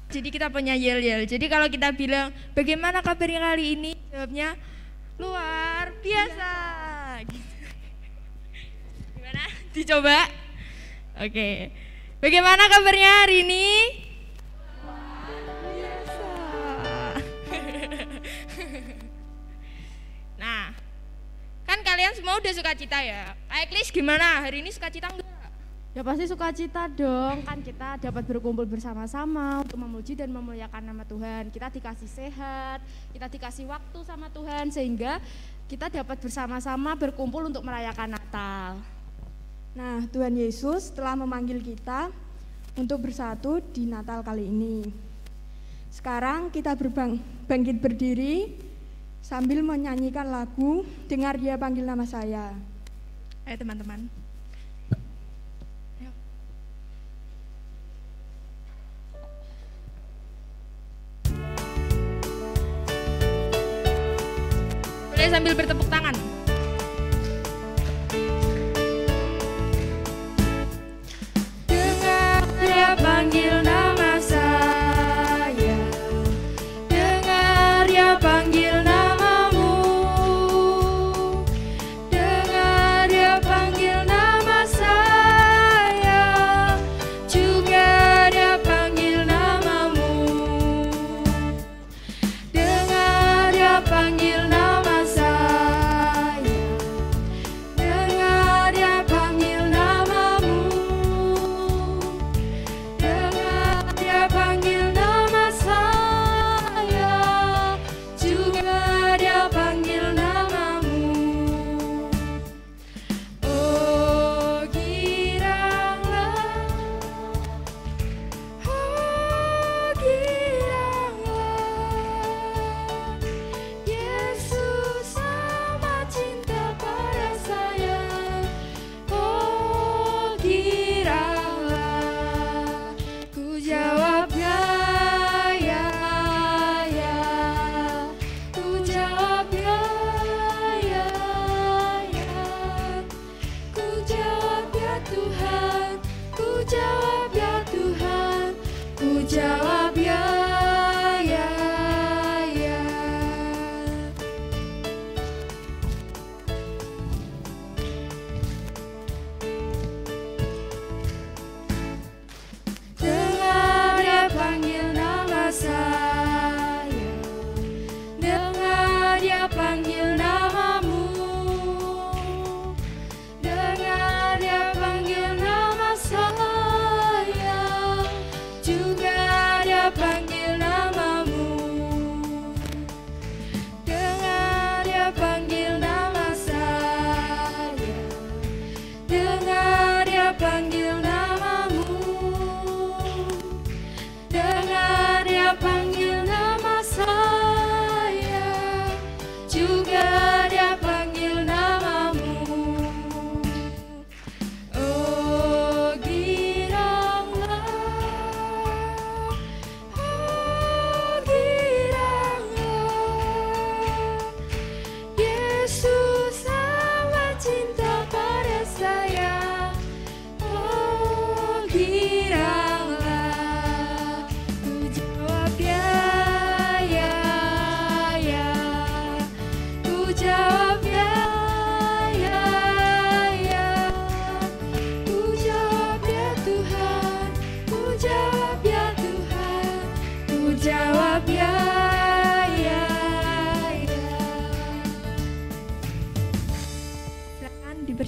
Jadi kita punya yel-yel. Jadi kalau kita bilang bagaimana kabarnya kali ini, jawabnya luar biasa. Gitu. Gimana? Dicoba? Oke. Bagaimana kabarnya hari ini? Luar biasa. Nah, kan kalian semua udah sukacita ya. Kayak Klis gimana? Hari ini sukacita enggak? Ya pasti sukacita dong, kan kita dapat berkumpul bersama-sama untuk memuji dan memuliakan nama Tuhan. Kita dikasih sehat, kita dikasih waktu sama Tuhan sehingga kita dapat bersama-sama berkumpul untuk merayakan Natal. Nah, Tuhan Yesus telah memanggil kita untuk bersatu di Natal kali ini. Sekarang kita bangkit berdiri sambil menyanyikan lagu Dengar Dia Panggil Nama Saya. Ayo teman-teman. Boleh sambil bertepuk tangan. Dengar Dia panggil nama saya, dengar Dia panggil namamu, dengar Dia panggil nama saya, juga Dia panggil namamu, dengar Dia panggil nama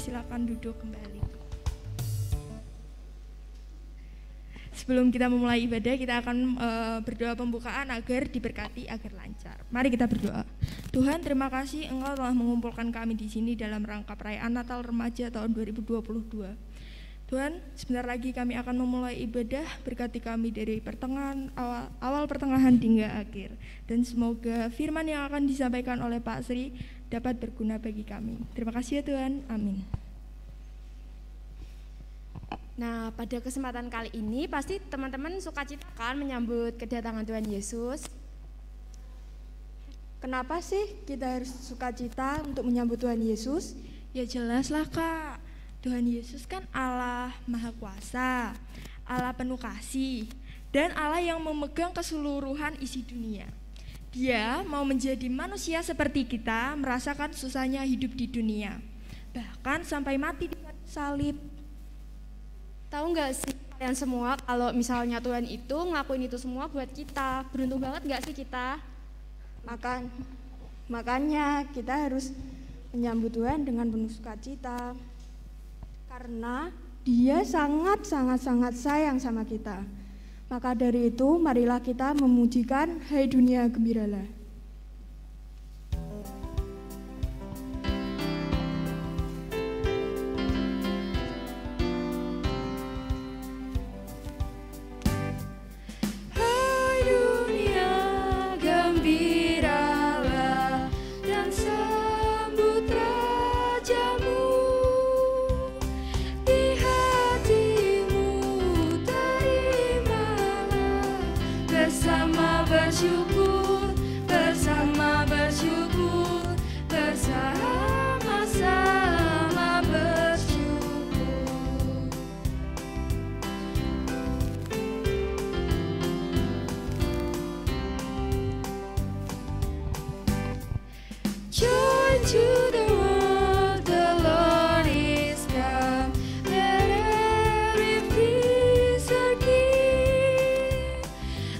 Silakan duduk kembali. Sebelum kita memulai ibadah, kita akan berdoa pembukaan agar diberkati, agar lancar. Mari kita berdoa. Tuhan, terima kasih Engkau telah mengumpulkan kami di sini dalam rangka perayaan Natal Remaja tahun 2022. Tuhan, sebentar lagi kami akan memulai ibadah, berkati kami dari awal pertengahan hingga akhir. Dan semoga firman yang akan disampaikan oleh Pak Sri dapat berguna bagi kami. Terima kasih ya Tuhan, amin. Nah, pada kesempatan kali ini pasti teman-teman sukacita kan menyambut kedatangan Tuhan Yesus. Kenapa sih kita harus sukacita untuk menyambut Tuhan Yesus? Ya jelas lah Kak, Tuhan Yesus kan Allah Maha Kuasa, Allah penuh kasih. dan Allah yang memegang keseluruhan isi dunia. Dia mau menjadi manusia seperti kita, merasakan susahnya hidup di dunia, bahkan sampai mati di salib. Tahu nggak sih kalian semua kalau misalnya Tuhan itu ngelakuin itu semua buat kita? Beruntung banget nggak sih kita? Makanya kita harus menyambut Tuhan dengan penuh sukacita, karena Dia sangat sayang sama kita. Maka dari itu, marilah kita memujikan, hai dunia gembiralah. Hai dunia gembiralah dan sambut rajamu. Di hatimu terimalah bersama bersyukur, bersama-sama bersyukur. Joy to the world, the Lord is come. Let every peace our King.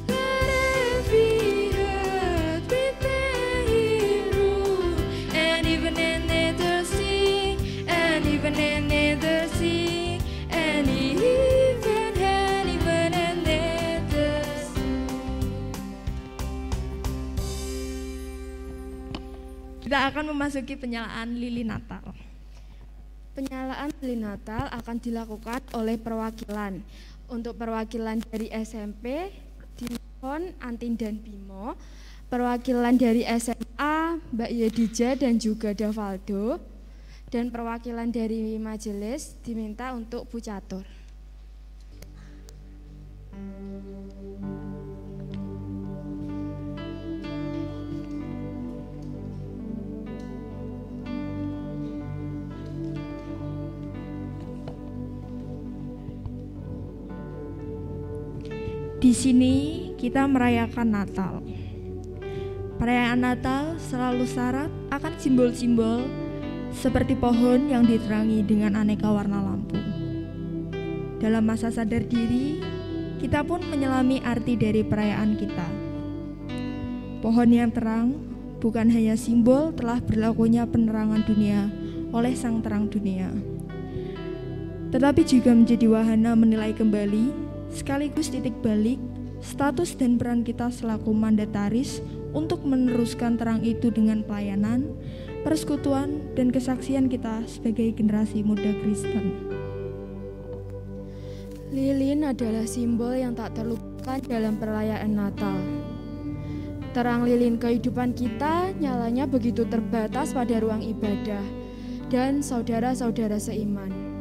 Let every heart prepare His rule. And even in neither sing, and even in neither sing, and even in neither sing. Kita akan memasuki penyalaan lilin Natal. Penyalaan lilin Natal akan dilakukan oleh perwakilan. Untuk perwakilan dari SMP, Dimohon, Antin dan Bimo, perwakilan dari SMA, Mbak Yedija dan juga Davaldo, dan perwakilan dari majelis diminta untuk Bu Catur. Di sini kita merayakan Natal. Perayaan Natal selalu syarat akan simbol-simbol seperti pohon yang diterangi dengan aneka warna lampu. Dalam masa sadar diri, kita pun menyelami arti dari perayaan kita. Pohon yang terang bukan hanya simbol telah berlakunya penerangan dunia oleh Sang Terang Dunia, tetapi juga menjadi wahana menilai kembali sekaligus titik balik status dan peran kita selaku mandataris untuk meneruskan terang itu dengan pelayanan, persekutuan, dan kesaksian kita sebagai generasi muda Kristen. Lilin adalah simbol yang tak terlupakan dalam perayaan Natal. Terang lilin kehidupan kita nyalanya begitu terbatas pada ruang ibadah dan saudara-saudara seiman.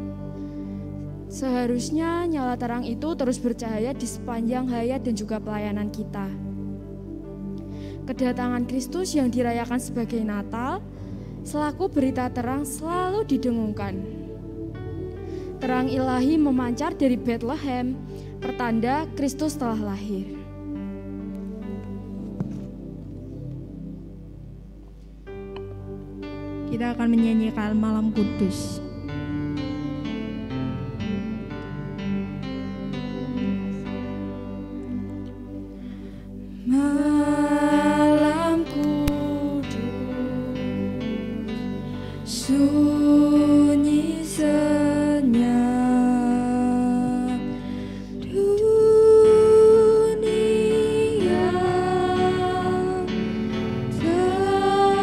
Seharusnya nyala terang itu terus bercahaya di sepanjang hayat dan juga pelayanan kita. Kedatangan Kristus yang dirayakan sebagai Natal, selaku berita terang selalu didengungkan. Terang ilahi memancar dari Bethlehem, pertanda Kristus telah lahir. Kita akan menyanyikan Malam Kudus. Malam kudus, sunyi senyap, dunia terlelap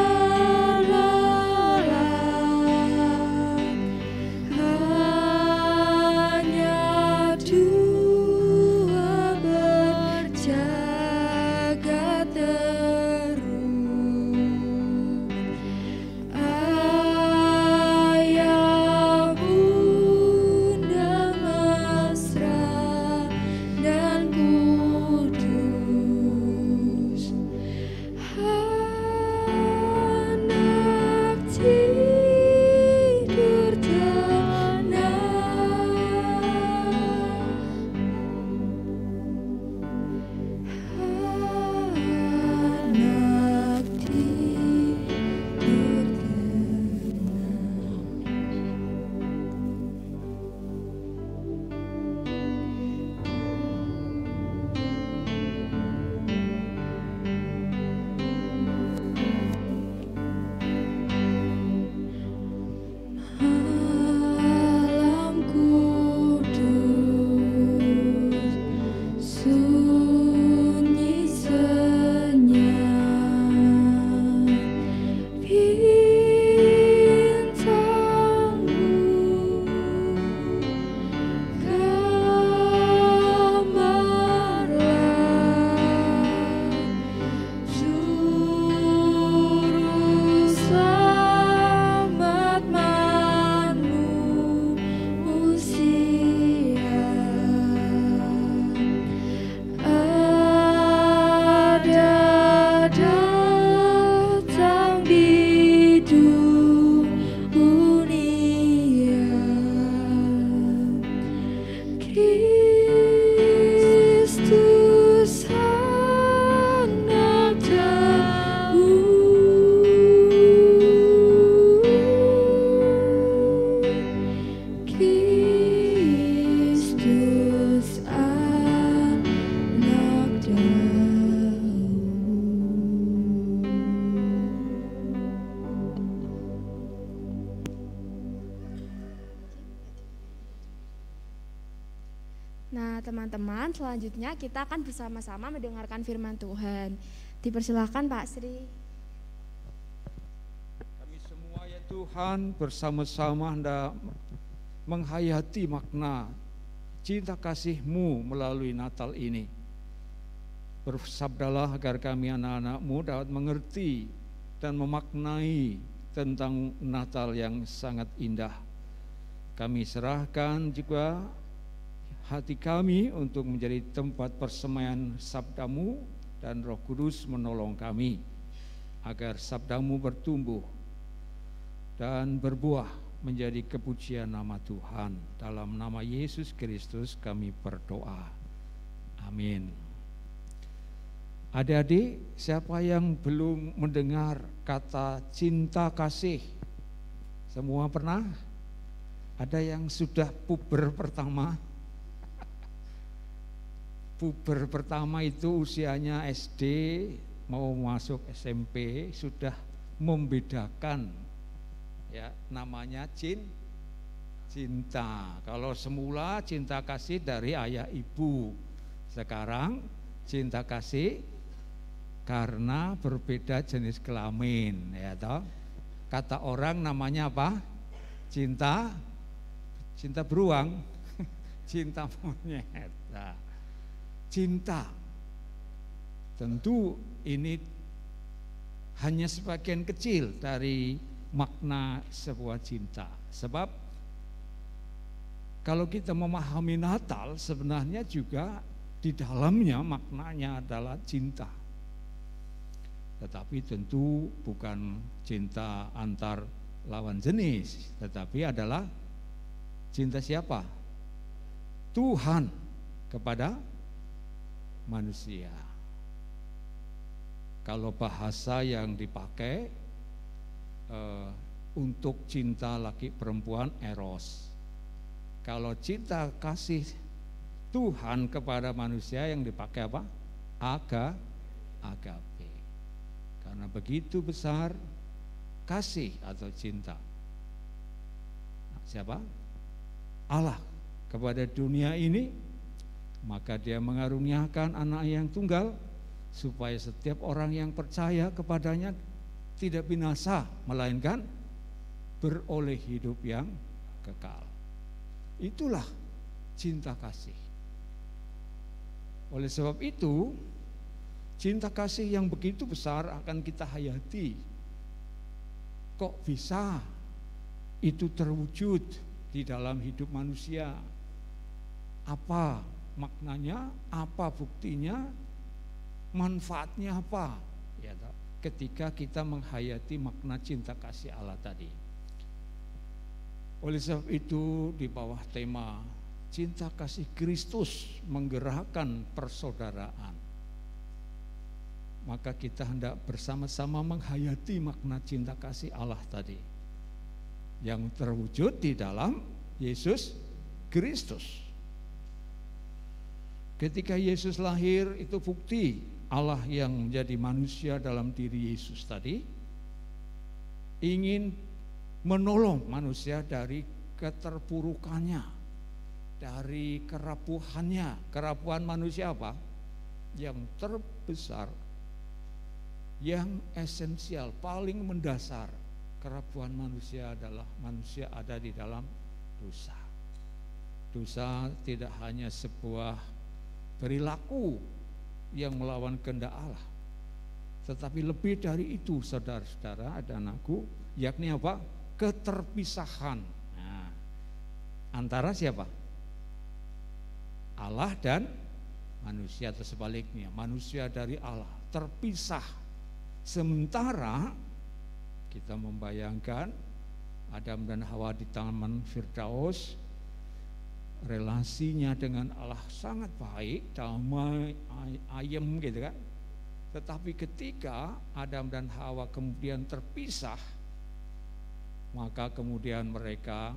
Nah, teman-teman, selanjutnya kita akan bersama-sama mendengarkan firman Tuhan. Dipersilakan Pak Sri. Kami semua ya Tuhan bersama-sama hendak menghayati makna cinta kasih-Mu melalui Natal ini. Bersabdalah agar kami anak-anak-Mu dapat mengerti dan memaknai tentang Natal yang sangat indah. Kami serahkan juga hati kami untuk menjadi tempat persemaian sabda-Mu, dan Roh Kudus menolong kami agar sabda-Mu bertumbuh dan berbuah menjadi kepujian nama Tuhan. Dalam nama Yesus Kristus kami berdoa. Amin. Adik-adik, siapa yang belum mendengar kata cinta kasih? Semua pernah? Ada yang sudah puber pertama? Puber pertama itu usianya SD, mau masuk SMP, sudah membedakan ya, namanya cinta. Kalau semula cinta kasih dari ayah ibu, sekarang cinta kasih karena berbeda jenis kelamin, ya toh. Kata orang namanya apa? Cinta beruang, cinta monyet. Nah, cinta tentu ini hanya sebagian kecil dari makna sebuah cinta. Sebab kalau kita memahami Natal, sebenarnya juga di dalamnya maknanya adalah cinta. Tetapi tentu bukan cinta antar lawan jenis, tetapi adalah cinta siapa? Tuhan kepada manusia. Kalau bahasa yang dipakai untuk cinta laki perempuan, eros. Kalau cinta kasih Tuhan kepada manusia yang dipakai apa? Agape. Karena begitu besar kasih atau cinta siapa? Allah kepada dunia ini, maka Dia mengaruniakan anak yang tunggal supaya setiap orang yang percaya kepadanya tidak binasa, melainkan beroleh hidup yang kekal. Itulah cinta kasih. Oleh sebab itu, cinta kasih yang begitu besar akan kita hayati. Kok bisa itu terwujud di dalam hidup manusia? Apa maknanya? Apa buktinya? Manfaatnya apa? Ya, ketika kita menghayati makna cinta kasih Allah tadi. Oleh sebab itu, di bawah tema cinta kasih Kristus menggerakkan persaudaraan, maka kita hendak bersama-sama menghayati makna cinta kasih Allah tadi yang terwujud di dalam Yesus Kristus. Ketika Yesus lahir, itu bukti Allah yang menjadi manusia dalam diri Yesus tadi ingin menolong manusia dari keterpurukannya, dari kerapuhannya. Kerapuhan manusia apa? Yang terbesar, yang esensial, paling mendasar. Kerapuhan manusia adalah manusia ada di dalam dosa. Dosa tidak hanya sebuah perilaku yang melawan kehendak Allah, tetapi lebih dari itu, saudara-saudara, ada anakku, yakni apa? Keterpisahan. Nah, antara siapa? Allah dan manusia, atau sebaliknya, manusia dari Allah, terpisah. Sementara kita membayangkan Adam dan Hawa di Taman Firdaus, relasinya dengan Allah sangat baik, damai, ayem gitu kan. Tetapi ketika Adam dan Hawa kemudian terpisah, maka kemudian mereka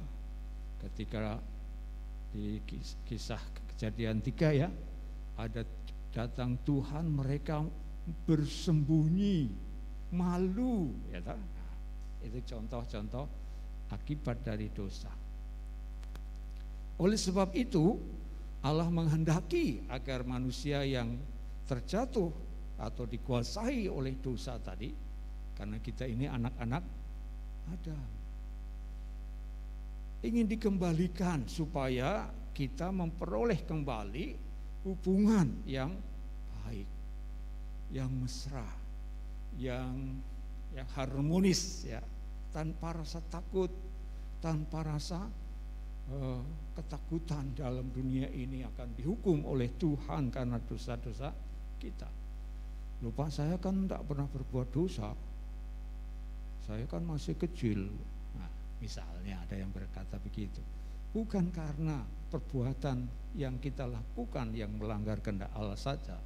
ketika di kisah Kejadian 3 ya, ada datang Tuhan, mereka bersembunyi, malu ya tak? Itu contoh-contoh akibat dari dosa. Oleh sebab itu, Allah menghendaki agar manusia yang terjatuh atau dikuasai oleh dosa tadi, karena kita ini anak-anak Adam, ingin dikembalikan supaya kita memperoleh kembali hubungan yang baik, yang mesra, yang harmonis, ya, tanpa rasa takut, tanpa rasa ketakutan dalam dunia ini akan dihukum oleh Tuhan karena dosa-dosa kita. Lupa, saya kan tidak pernah berbuat dosa, saya kan masih kecil. Nah, misalnya ada yang berkata begitu. Bukan karena perbuatan yang kita lakukan yang melanggar kehendak Allah saja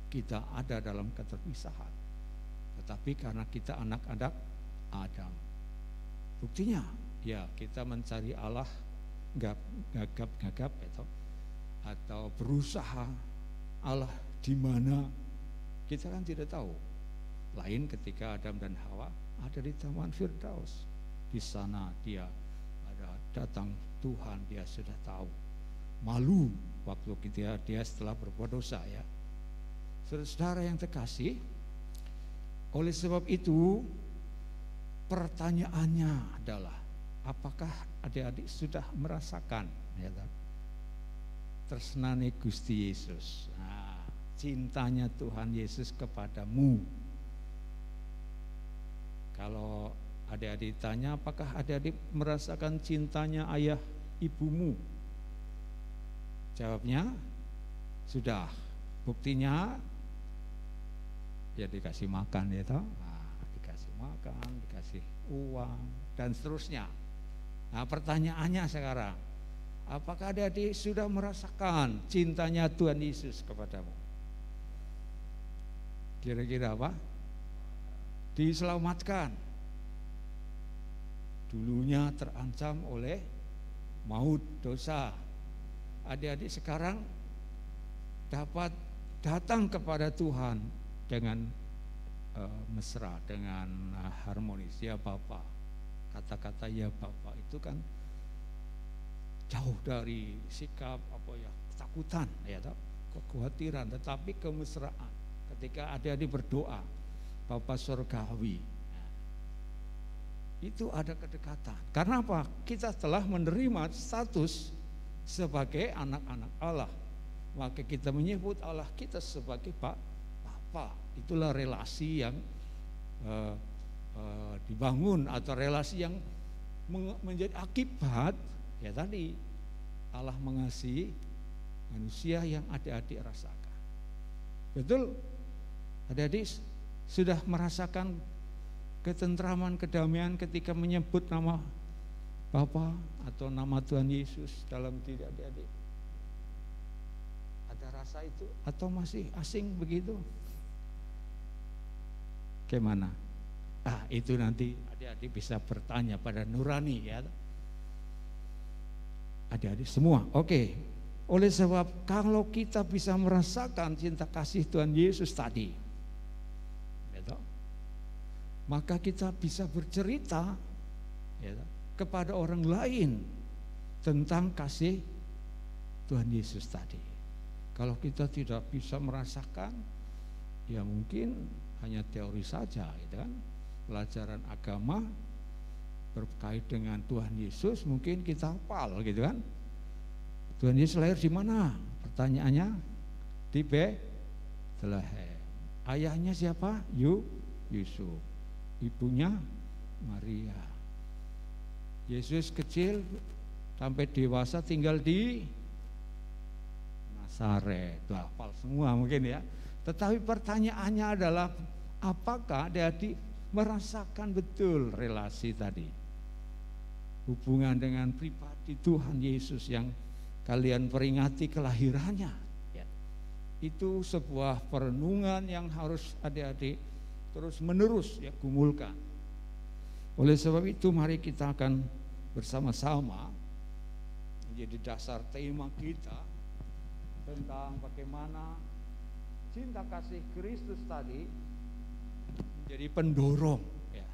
kita ada dalam keterpisahan, tetapi karena kita anak-anak Adam. Buktinya, ya, kita mencari Allah gagap-gagap atau berusaha Allah di mana, kita kan tidak tahu. Lain ketika Adam dan Hawa ada di Taman Firdaus, di sana dia ada datang Tuhan, dia sudah tahu. Malu waktu dia setelah berbuat dosa, ya. Saudara yang terkasih, oleh sebab itu pertanyaannya adalah, apakah adik-adik sudah merasakan, ya, tresnane Gusti Yesus, cintanya Tuhan Yesus kepadamu? Kalau adik-adik tanya, apakah adik-adik merasakan cintanya ayah ibumu? Jawabnya sudah. Buktinya ya dikasih makan, ya toh. Dikasih makan, dikasih uang dan seterusnya. Nah, pertanyaannya sekarang, apakah adik-adik sudah merasakan cintanya Tuhan Yesus kepadamu? Kira-kira apa? Diselamatkan. Dulunya terancam oleh maut, dosa. Adik-adik sekarang dapat datang kepada Tuhan dengan mesra, dengan harmonis. Ya Bapa, kata-kata ya Bapa itu kan jauh dari sikap ketakutan, ya, kekhawatiran, tetapi kemesraan. Ketika adik-adik berdoa, Bapa Surgawi, itu ada kedekatan. Karena apa? Kita telah menerima status sebagai anak-anak Allah, maka kita menyebut Allah kita sebagai Bapa. Itulah relasi yang dibangun, atau relasi yang menjadi akibat, ya tadi, Allah mengasihi manusia yang adik-adik rasakan. Betul? Adik-adik sudah merasakan ketentraman, kedamaian ketika menyebut nama Bapa atau nama Tuhan Yesus dalam diri adik-adik? Ada rasa itu atau masih asing begitu? Gimana? Itu nanti adik-adik bisa bertanya pada nurani, ya. Adik-adik semua, oke. Oleh sebab kalau kita bisa merasakan cinta kasih Tuhan Yesus tadi, ya, maka kita bisa bercerita, ya, kepada orang lain tentang kasih Tuhan Yesus tadi. Kalau kita tidak bisa merasakan, ya mungkin hanya teori saja, gitu kan. Pelajaran agama berkait dengan Tuhan Yesus mungkin kita hafal, gitu kan. Tuhan Yesus lahir di mana? Pertanyaannya di Betlehem. Ayahnya siapa? Yusuf. Ibunya Maria. Yesus kecil sampai dewasa tinggal di Nazaret. Hafal semua mungkin, ya. Tetapi pertanyaannya adalah, apakah adik-adik merasakan betul relasi tadi? Hubungan dengan pribadi Tuhan Yesus yang kalian peringati kelahirannya, ya. Itu sebuah perenungan yang harus adik-adik terus menerus, ya, gumulkan. Oleh sebab itu mari kita akan bersama-sama menjadi dasar tema kita tentang bagaimana cinta kasih Kristus tadi menjadi pendorong, ya,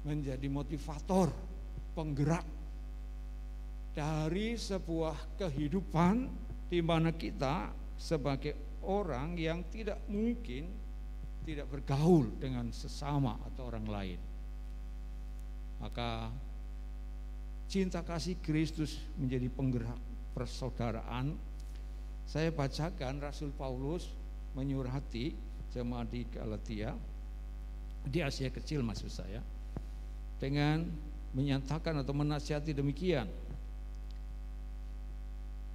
menjadi motivator, penggerak dari sebuah kehidupan di mana kita sebagai orang yang tidak mungkin tidak bergaul dengan sesama atau orang lain. Maka cinta kasih Kristus menjadi penggerak persaudaraan. Saya bacakan Rasul Paulus menyurati jemaat di Galatia, di Asia Kecil maksud saya, dengan menyatakan atau menasihati demikian.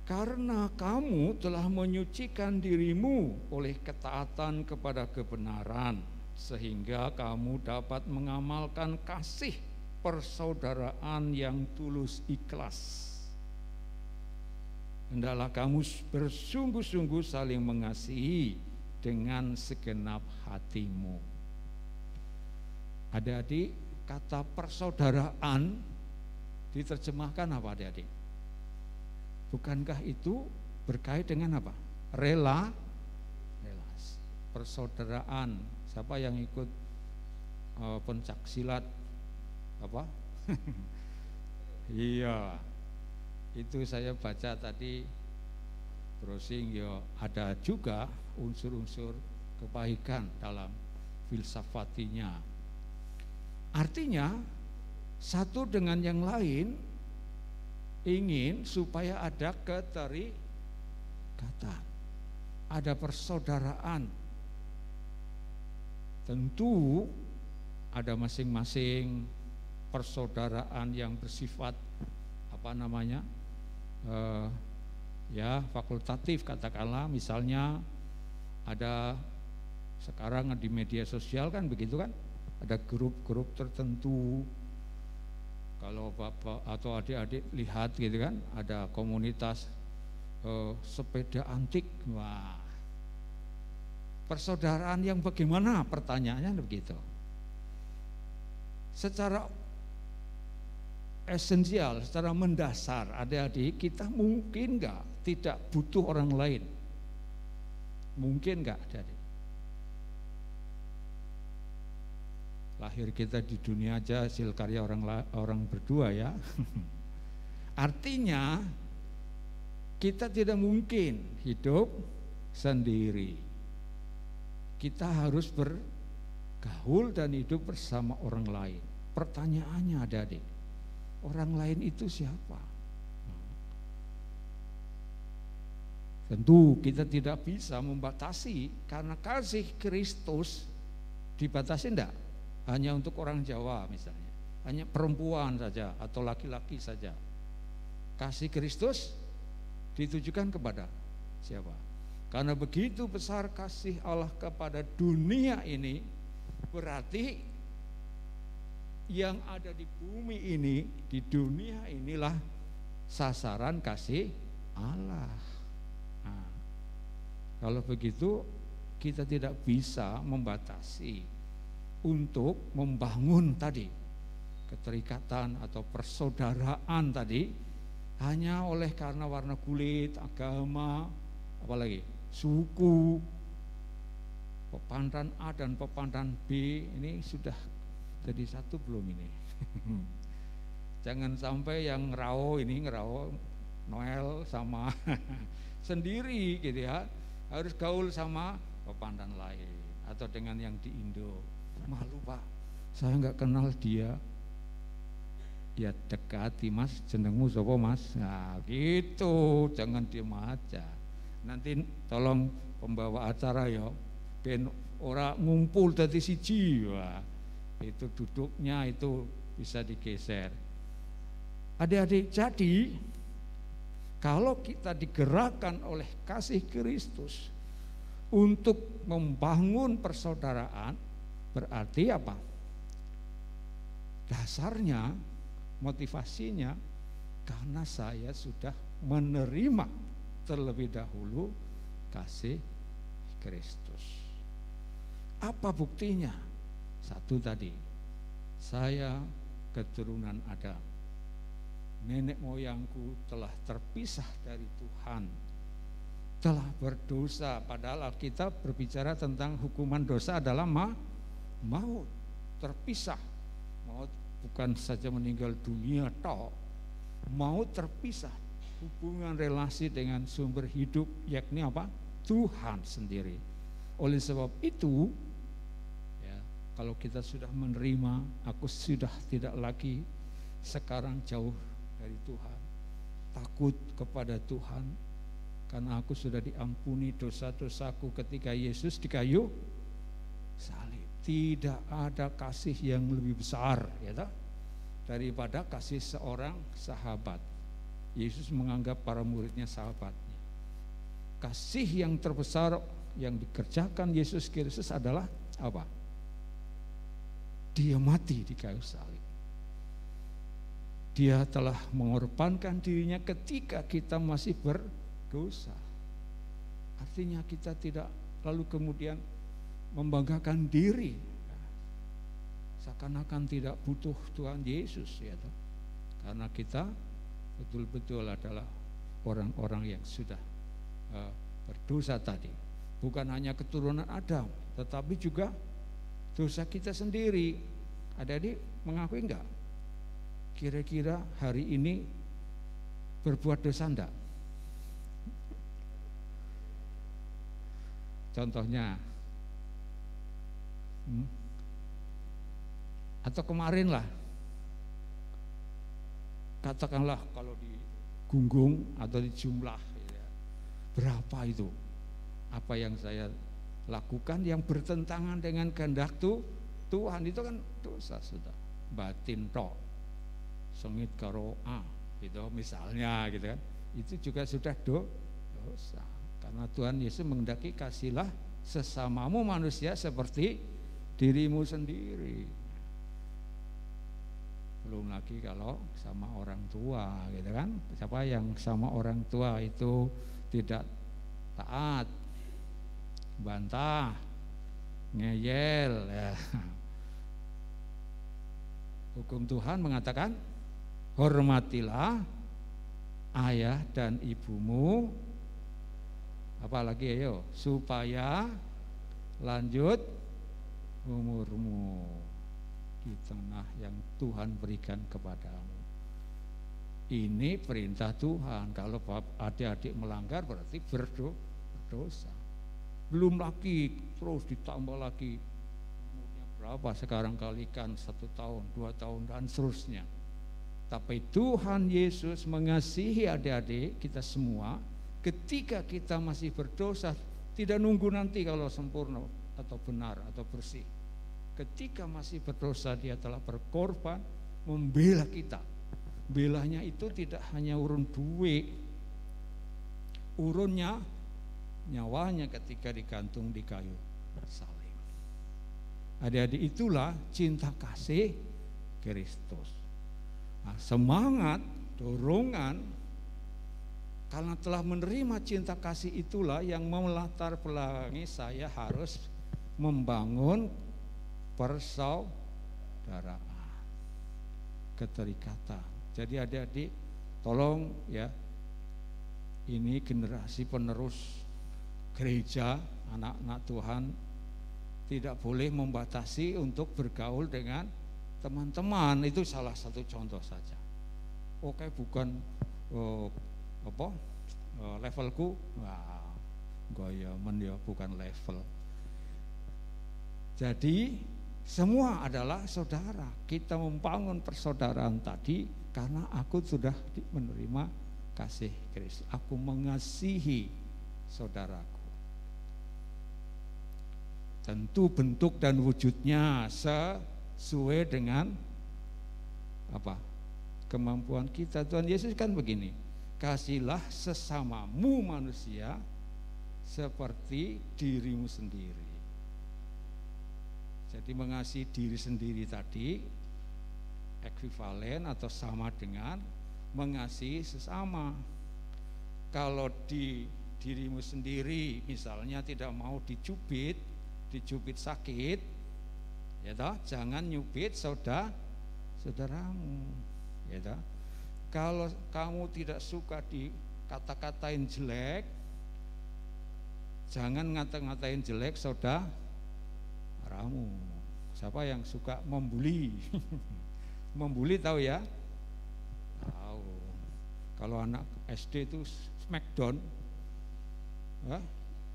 Karena kamu telah menyucikan dirimu oleh ketaatan kepada kebenaran, sehingga kamu dapat mengamalkan kasih persaudaraan yang tulus ikhlas. Hendaklah kamu bersungguh-sungguh saling mengasihi dengan segenap hatimu. Adik-adik, kata persaudaraan diterjemahkan apa adik-adik? Bukankah itu berkait dengan apa? Relasi, persaudaraan. Siapa yang ikut pencak silat apa? Iya, itu saya baca tadi browsing ya, ada juga unsur-unsur kebaikan dalam filsafatinya. Artinya satu dengan yang lain ingin supaya ada keterikatan, ada persaudaraan. Tentu ada masing-masing persaudaraan yang bersifat ya fakultatif, katakanlah. Misalnya ada sekarang di media sosial kan begitu kan, ada grup-grup tertentu. Kalau bapak atau adik-adik lihat gitu kan, ada komunitas sepeda antik. Wah, persaudaraan yang bagaimana? Pertanyaannya begitu. Secara esensial, secara mendasar, adik-adik, kita mungkin enggak tidak butuh orang lain? Mungkin enggak, adik-adik? Lahir kita di dunia aja hasil karya orang berdua ya. Artinya kita tidak mungkin hidup sendiri. Kita harus bergaul dan hidup bersama orang lain. Pertanyaannya adik-adik, orang lain itu siapa? Tentu kita tidak bisa membatasi, karena kasih Kristus dibatasi enggak? Hanya untuk orang Jawa misalnya, hanya perempuan saja atau laki-laki saja. Kasih Kristus ditujukan kepada siapa? Karena begitu besar kasih Allah kepada dunia ini, berarti yang ada di bumi ini, di dunia inilah sasaran kasih Allah. Nah, kalau begitu kita tidak bisa membatasi untuk membangun tadi keterikatan atau persaudaraan tadi hanya oleh karena warna kulit, agama, apalagi suku, pepandan A dan pepandan B. Ini sudah jadi satu belum ini? Jangan sampai yang ngerau Noel sama sendiri gitu ya, harus gaul sama pepandan lain atau dengan yang di Indo. Malu Pak, saya nggak kenal dia. Ya dekati Mas, jenengmu sapa Mas? Nah gitu, jangan diem aja. Nanti tolong pembawa acara ya, ben ora ngumpul dadi siji. Wah, itu duduknya itu bisa digeser. Adik-adik, jadi kalau kita digerakkan oleh kasih Kristus untuk membangun persaudaraan, berarti apa? Dasarnya, motivasinya, karena saya sudah menerima terlebih dahulu kasih Kristus. Apa buktinya? Satu tadi, saya keturunan Adam. Nenek moyangku telah terpisah dari Tuhan, telah berdosa. Padahal Alkitab berbicara tentang hukuman dosa adalah maut, terpisah. Maut bukan saja meninggal dunia toh, maut terpisah. hubungan relasi dengan sumber hidup, yakni apa? Tuhan sendiri. Oleh sebab itu, ya, kalau kita sudah menerima, aku sudah tidak lagi sekarang jauh dari Tuhan, takut kepada Tuhan, karena aku sudah diampuni dosa-dosaku ketika Yesus di kayu salib. Tidak ada kasih yang lebih besar, ya tak? Daripada kasih seorang sahabat. Yesus menganggap para muridnya sahabatnya. Kasih yang terbesar yang dikerjakan Yesus Kristus adalah apa? Dia mati di kayu salib. Dia telah mengorbankan dirinya ketika kita masih berdosa. Artinya kita tidak lalu kemudian membanggakan diri, seakan-akan tidak butuh Tuhan Yesus, ya toh? Karena kita betul-betul adalah orang-orang yang sudah berdosa tadi. Bukan hanya keturunan Adam, tetapi juga dosa kita sendiri. Adik-adik mengakui enggak? Kira-kira hari ini berbuat dosa enggak? Contohnya, atau kemarin lah, katakanlah kalau di gunggung atau di jumlah, ya, berapa itu? Apa yang saya lakukan yang bertentangan dengan kehendak Tuhan, itu kan dosa sudah. Batin tok, sengit karo gitu misalnya, gitu kan. Itu juga sudah dosa. Karena Tuhan Yesus menghendaki kasihlah sesamamu manusia seperti dirimu sendiri. Belum lagi kalau sama orang tua, gitu kan. Siapa yang sama orang tua itu tidak taat, bantah, ngeyel, ya. Hukum Tuhan mengatakan hormatilah ayah dan ibumu, apalagi ayo, supaya lanjut umurmu di tengah yang Tuhan berikan kepadamu. Ini perintah Tuhan. Kalau adik-adik melanggar berarti berdosa. Belum lagi terus ditambah lagi umurnya berapa sekarang, kalikan 1 tahun, 2 tahun dan seterusnya. Tapi Tuhan Yesus mengasihi adik-adik kita semua ketika kita masih berdosa, tidak nunggu nanti kalau sempurna atau benar atau bersih. Ketika masih berdosa dia telah berkorban membela kita. Belanya itu tidak hanya urun duit, urunnya nyawanya ketika digantung di kayu salib. Adik-adik, itulah cinta kasih Kristus. Nah, semangat, dorongan karena telah menerima cinta kasih itulah yang melatar belakangi saya harus membangun persaudaraan, keterikatan. Jadi adik-adik tolong ya, ini generasi penerus gereja, anak-anak Tuhan tidak boleh membatasi untuk bergaul dengan teman-teman. Itu salah satu contoh saja. Oke, bukan levelku, wah, gaya ya, bukan level. Jadi semua adalah saudara. Kita membangun persaudaraan tadi karena aku sudah menerima kasih Kristus. Aku mengasihi saudaraku. Tentu bentuk dan wujudnya sesuai dengan apa? Kemampuan kita. Tuhan Yesus kan begini, kasihlah sesamamu manusia seperti dirimu sendiri. Jadi mengasihi diri sendiri tadi ekuivalen atau sama dengan mengasihi sesama. Kalau di dirimu sendiri misalnya tidak mau dicubit sakit, ya toh, jangan nyubit saudaramu, ya toh. Kalau kamu tidak suka dikata-katain jelek, jangan ngata-ngatain jelek saudaramu. Siapa yang suka membuli? Membuli tahu ya? Tahu. Kalau anak SD itu smackdown, ya,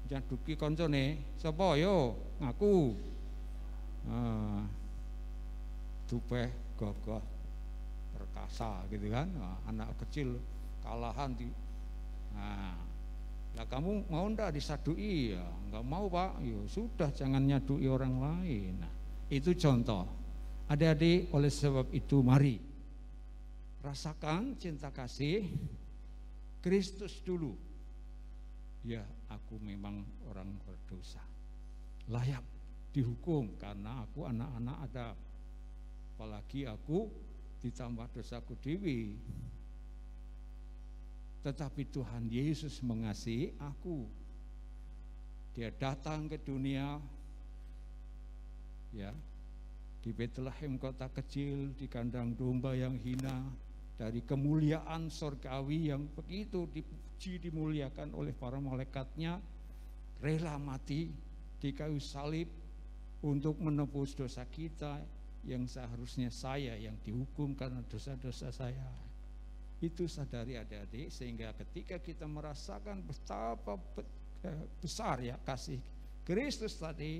nyaduki koncone, sapa yo ngaku, dupeh gagah perkasa gitu kan. Anak kecil kalahan di, lah kamu mau ndak disadui? Ya nggak mau Pak. Ya sudah, jangan nyadui orang lain. Nah, itu contoh. Adik-adik, oleh sebab itu mari rasakan cinta kasih Kristus dulu. Ya, aku memang orang berdosa, layak dihukum karena aku anak-anak Adam. Apalagi aku ditambah dosaku dewi. Tetapi Tuhan Yesus mengasihi aku. Dia datang ke dunia, ya, di Bethlehem kota kecil, di kandang domba yang hina, dari kemuliaan sorgawi yang begitu dipuji dimuliakan oleh para malaikatnya, rela mati di kayu salib untuk menebus dosa kita yang seharusnya saya yang dihukum karena dosa-dosa saya. Itu sadari adik-adik, sehingga ketika kita merasakan betapa besar ya kasih Kristus tadi,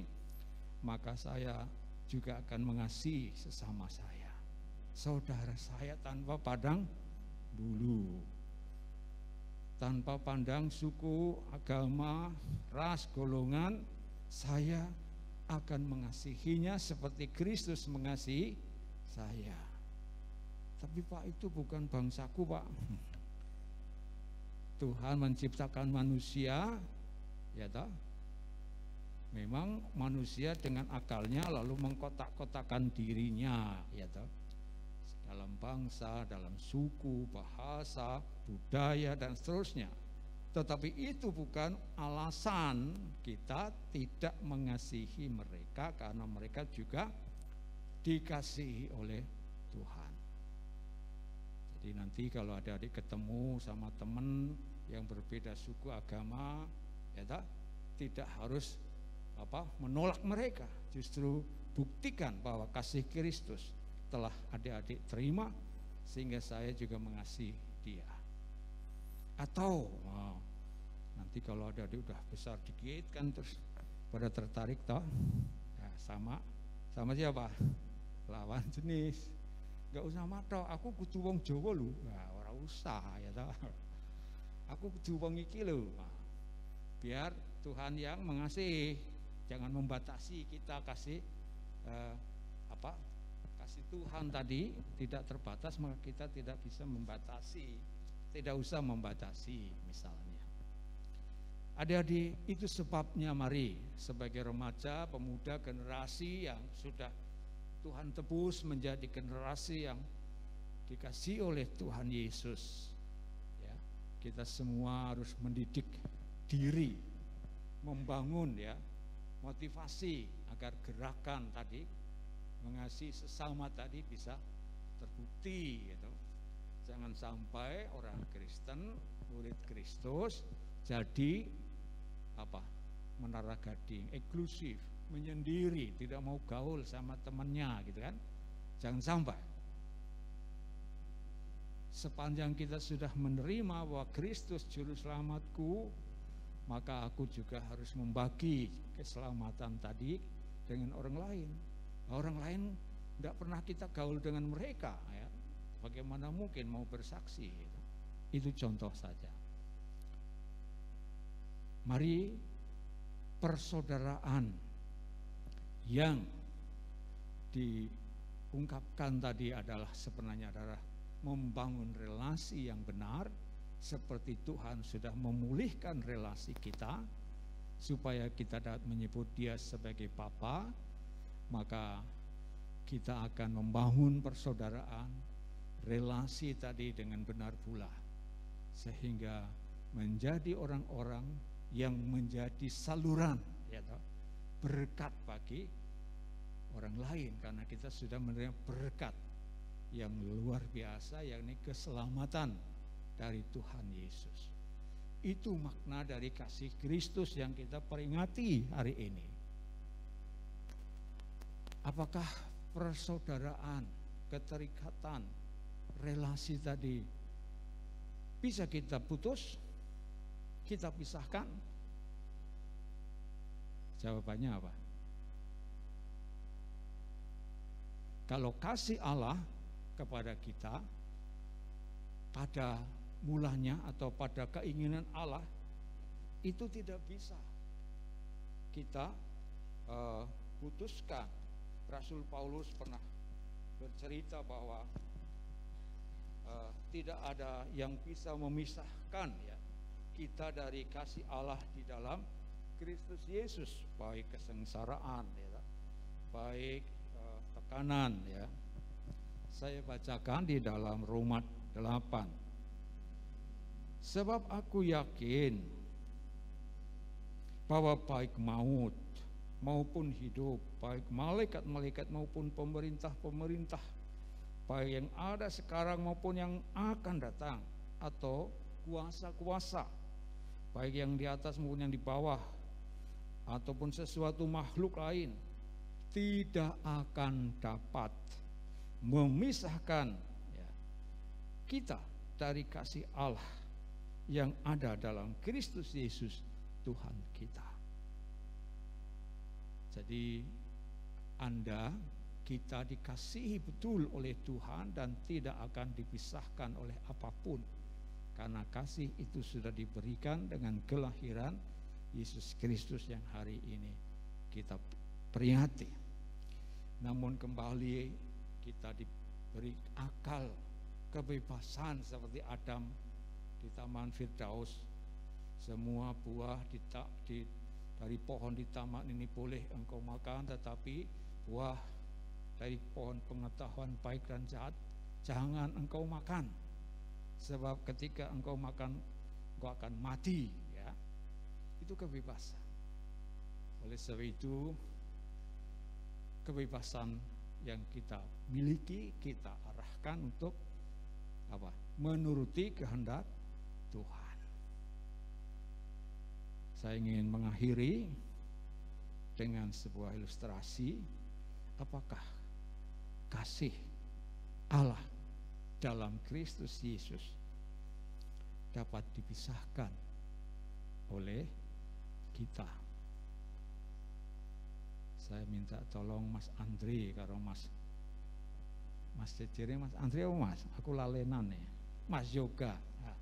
maka saya juga akan mengasihi sesama saya, saudara saya, tanpa pandang bulu, tanpa pandang suku, agama, ras, golongan. Saya akan mengasihinya seperti Kristus mengasihi saya. Tapi Pak, itu bukan bangsaku Pak. Tuhan menciptakan manusia, ya toh? Memang manusia dengan akalnya lalu mengkotak-kotakan dirinya, ya toh, dalam bangsa, dalam suku, bahasa, budaya dan seterusnya. Tetapi itu bukan alasan kita tidak mengasihi mereka, karena mereka juga dikasihi oleh Tuhan. Jadi nanti kalau adik-adik ketemu sama teman yang berbeda suku, agama, ya toh, tidak harus menolak mereka, justru buktikan bahwa kasih Kristus telah adik-adik terima sehingga saya juga mengasihi dia. Atau nanti kalau adik-adik udah besar dikit kan, terus pada tertarik toh, ya, sama siapa? Lawan jenis. Gak usah matok, aku kudu wong Jawa lho. Nah, ora usah ya toh. Aku kudu wong iki lho. Biar Tuhan yang mengasihi. Jangan membatasi kita kasih kasih Tuhan tadi tidak terbatas, maka kita tidak bisa membatasi, tidak usah membatasi misalnya. Adik-adik, itu sebabnya mari sebagai remaja, pemuda, generasi yang sudah Tuhan tebus menjadi generasi yang dikasihi oleh Tuhan Yesus, ya, kita semua harus mendidik diri, membangun ya motivasi agar gerakan tadi mengasihi sesama tadi bisa terbukti gitu. Jangan sampai orang Kristen, murid Kristus jadi menara gading, eksklusif, menyendiri, tidak mau gaul sama temannya gitu kan. Jangan sampai. Sepanjang kita sudah menerima bahwa Kristus juru selamatku, maka aku juga harus membagi keselamatan tadi dengan orang lain. Orang lain tidak pernah kita gaul dengan mereka, ya. Bagaimana mungkin mau bersaksi? Itu contoh saja. Mari persaudaraan yang diungkapkan tadi adalah sebenarnya adalah membangun relasi yang benar. Seperti Tuhan sudah memulihkan relasi kita supaya kita dapat menyebut Dia sebagai Bapa, maka kita akan membangun persaudaraan, relasi tadi dengan benar pula, sehingga menjadi orang-orang yang menjadi saluran ya toh, berkat bagi orang lain, karena kita sudah menerima berkat yang luar biasa, yakni keselamatan dari Tuhan Yesus. Itu makna dari kasih Kristus yang kita peringati hari ini. Apakah persaudaraan, keterikatan, relasi tadi bisa kita putus, kita pisahkan? Jawabannya apa? Kalau kasih Allah kepada kita pada mulanya atau pada keinginan Allah, itu tidak bisa kita putuskan. Rasul Paulus pernah bercerita bahwa tidak ada yang bisa memisahkan ya kita dari kasih Allah di dalam Kristus Yesus, baik kesengsaraan ya, baik tekanan ya. Saya bacakan di dalam Roma 8. Sebab aku yakin bahwa baik maut maupun hidup, baik malaikat-malaikat maupun pemerintah-pemerintah, baik yang ada sekarang maupun yang akan datang, atau kuasa-kuasa, baik yang di atas maupun yang di bawah, ataupun sesuatu makhluk lain, tidak akan dapat memisahkan ya, kita dari kasih Allah yang ada dalam Kristus Yesus Tuhan kita. Jadi kita dikasihi betul oleh Tuhan dan tidak akan dipisahkan oleh apapun, karena kasih itu sudah diberikan dengan kelahiran Yesus Kristus yang hari ini kita peringati. Namun kembali kita diberi akal kebebasan seperti Adam di Taman Firdaus. Semua buah dari pohon di taman ini boleh engkau makan, tetapi buah dari pohon pengetahuan baik dan jahat jangan engkau makan, sebab ketika engkau makan engkau akan mati ya. Itu kebebasan. Oleh sebab itu kebebasan yang kita miliki kita arahkan untuk apa? Menuruti kehendak Tuhan. Saya ingin mengakhiri dengan sebuah ilustrasi apakah kasih Allah dalam Kristus Yesus dapat dipisahkan oleh kita. Saya minta tolong Mas Andre, karo Mas Cecire, Mas Andre, Mas, aku lalenan nih. Mas Yoga, nah,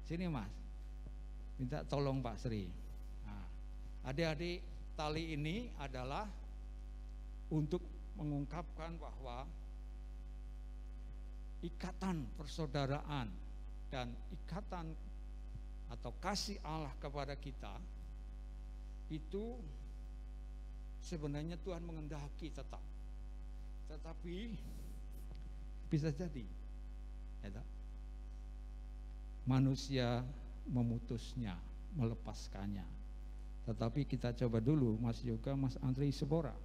sini Mas, minta tolong Pak Sri. Nah, adik-adik, tali ini adalah untuk mengungkapkan bahwa ikatan persaudaraan dan ikatan atau kasih Allah kepada kita itu sebenarnya Tuhan menghendaki tetap, tetapi bisa jadi ya, manusia memutusnya, melepaskannya. Tetapi kita coba dulu Mas Yoga, Mas Andri Sebora.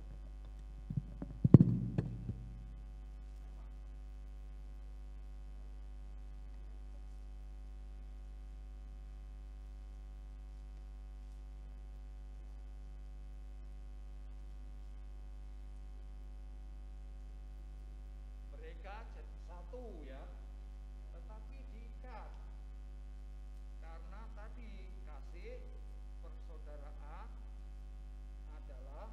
Mereka jadi satu ya, tetapi diikat karena tadi kasih persaudaraan adalah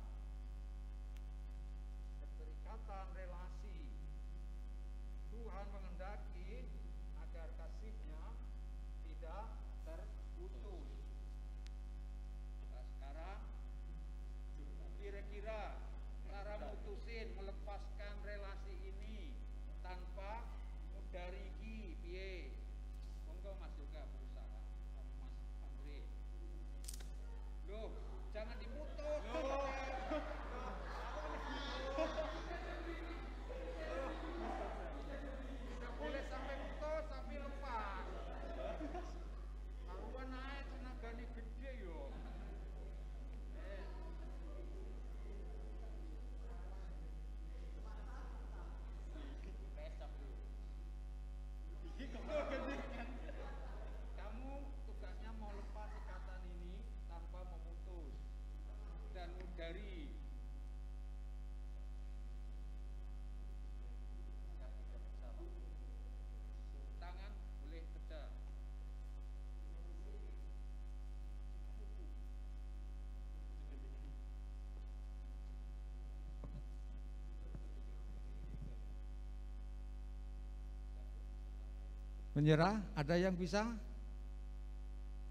Menyerah, ada yang bisa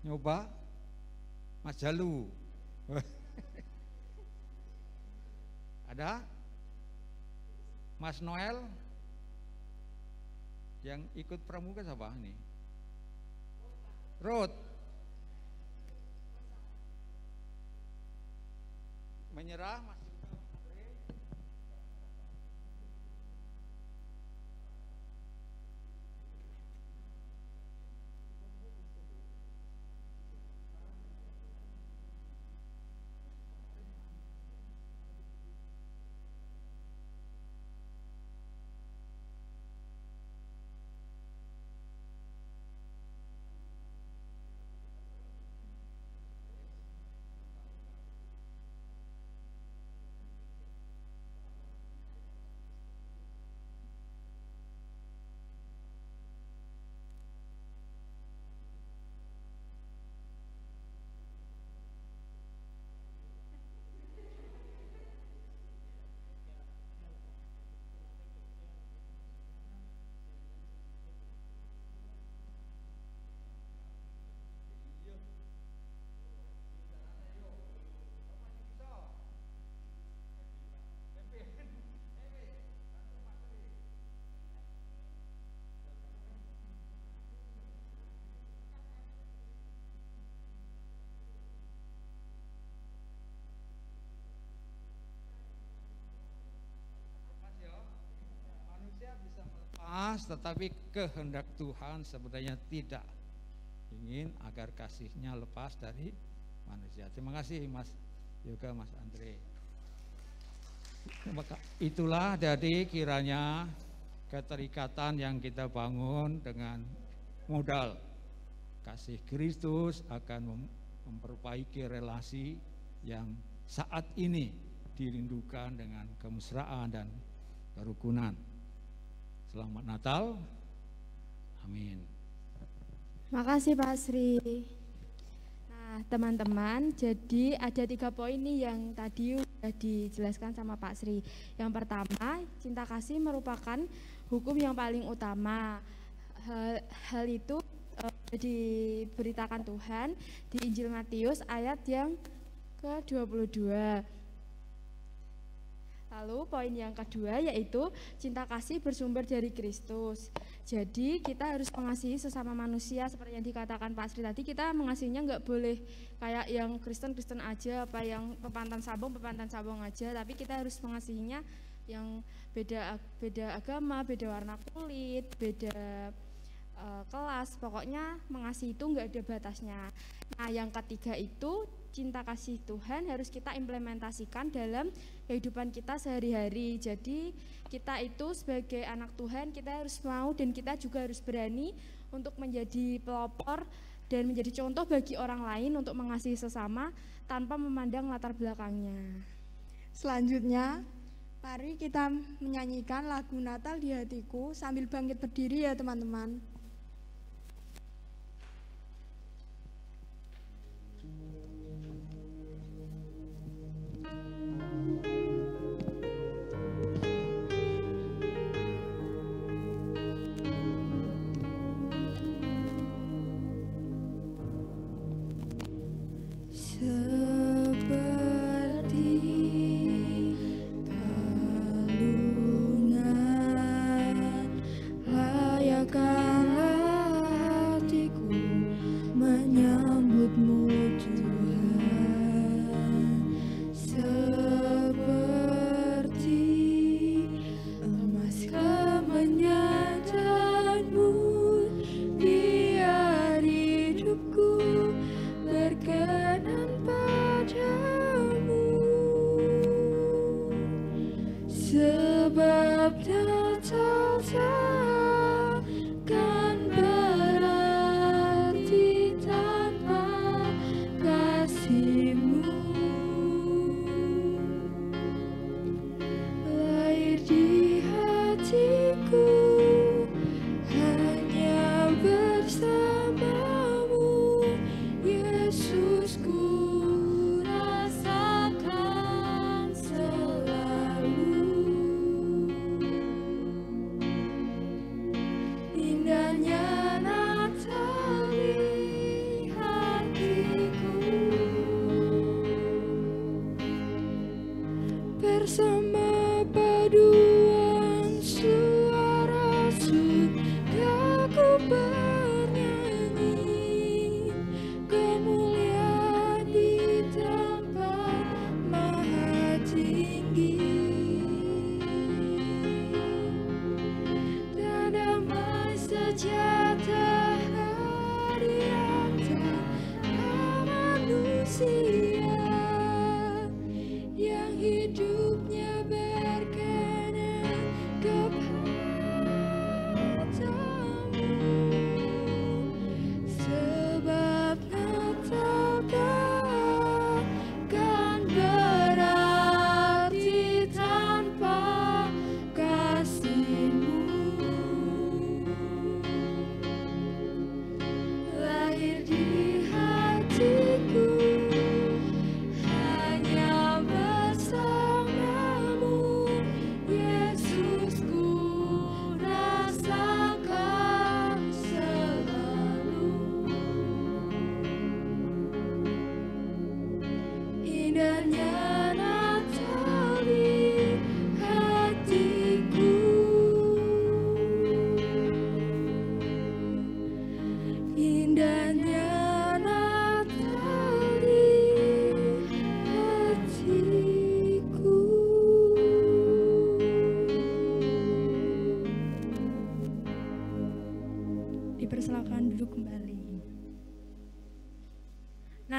nyoba? Mas Jalu. Ada? Mas Noel? Yang ikut pramuka siapa nih? Ruth. Menyerah, Mas. Tetapi kehendak Tuhan sebenarnya tidak ingin agar kasihnya lepas dari manusia. Terima kasih Mas Yoga, Mas Andre. Maka itulah jadi kiranya keterikatan yang kita bangun dengan modal kasih Kristus akan memperbaiki relasi yang saat ini dirindukan dengan kemesraan dan kerukunan. Selamat Natal, amin. Makasih Pak Sri. Nah teman-teman, jadi ada 3 poin nih yang tadi sudah dijelaskan sama Pak Sri. Yang pertama, cinta kasih merupakan hukum yang paling utama. Hal itu diberitakan Tuhan di Injil Matius ayat yang ke-22. Lalu poin yang kedua yaitu cinta kasih bersumber dari Kristus. Jadi kita harus mengasihi sesama manusia seperti yang dikatakan Pak Sri tadi. Kita mengasihinya nggak boleh kayak yang Kristen aja, apa yang pepantan sabung aja. Tapi kita harus mengasihinya yang beda agama, beda warna kulit, beda kelas. Pokoknya mengasihi itu nggak ada batasnya. Nah yang ketiga itu cinta kasih Tuhan harus kita implementasikan dalam kehidupan kita sehari-hari. Jadi kita itu sebagai anak Tuhan kita harus mau dan kita juga harus berani untuk menjadi pelopor dan menjadi contoh bagi orang lain untuk mengasihi sesama tanpa memandang latar belakangnya. Selanjutnya, mari kita menyanyikan lagu Natal di Hatiku sambil bangkit berdiri ya teman-teman. Kan berarti tanpa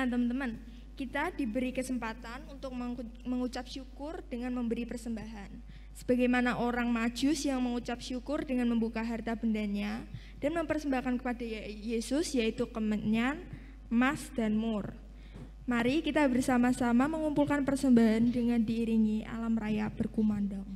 Nah, teman-teman, kita diberi kesempatan untuk mengucap syukur dengan memberi persembahan. Sebagaimana orang Majus yang mengucap syukur dengan membuka harta bendanya dan mempersembahkan kepada Yesus, yaitu kemenyan, emas, dan mur. Mari kita bersama-sama mengumpulkan persembahan dengan diiringi alam raya berkumandang.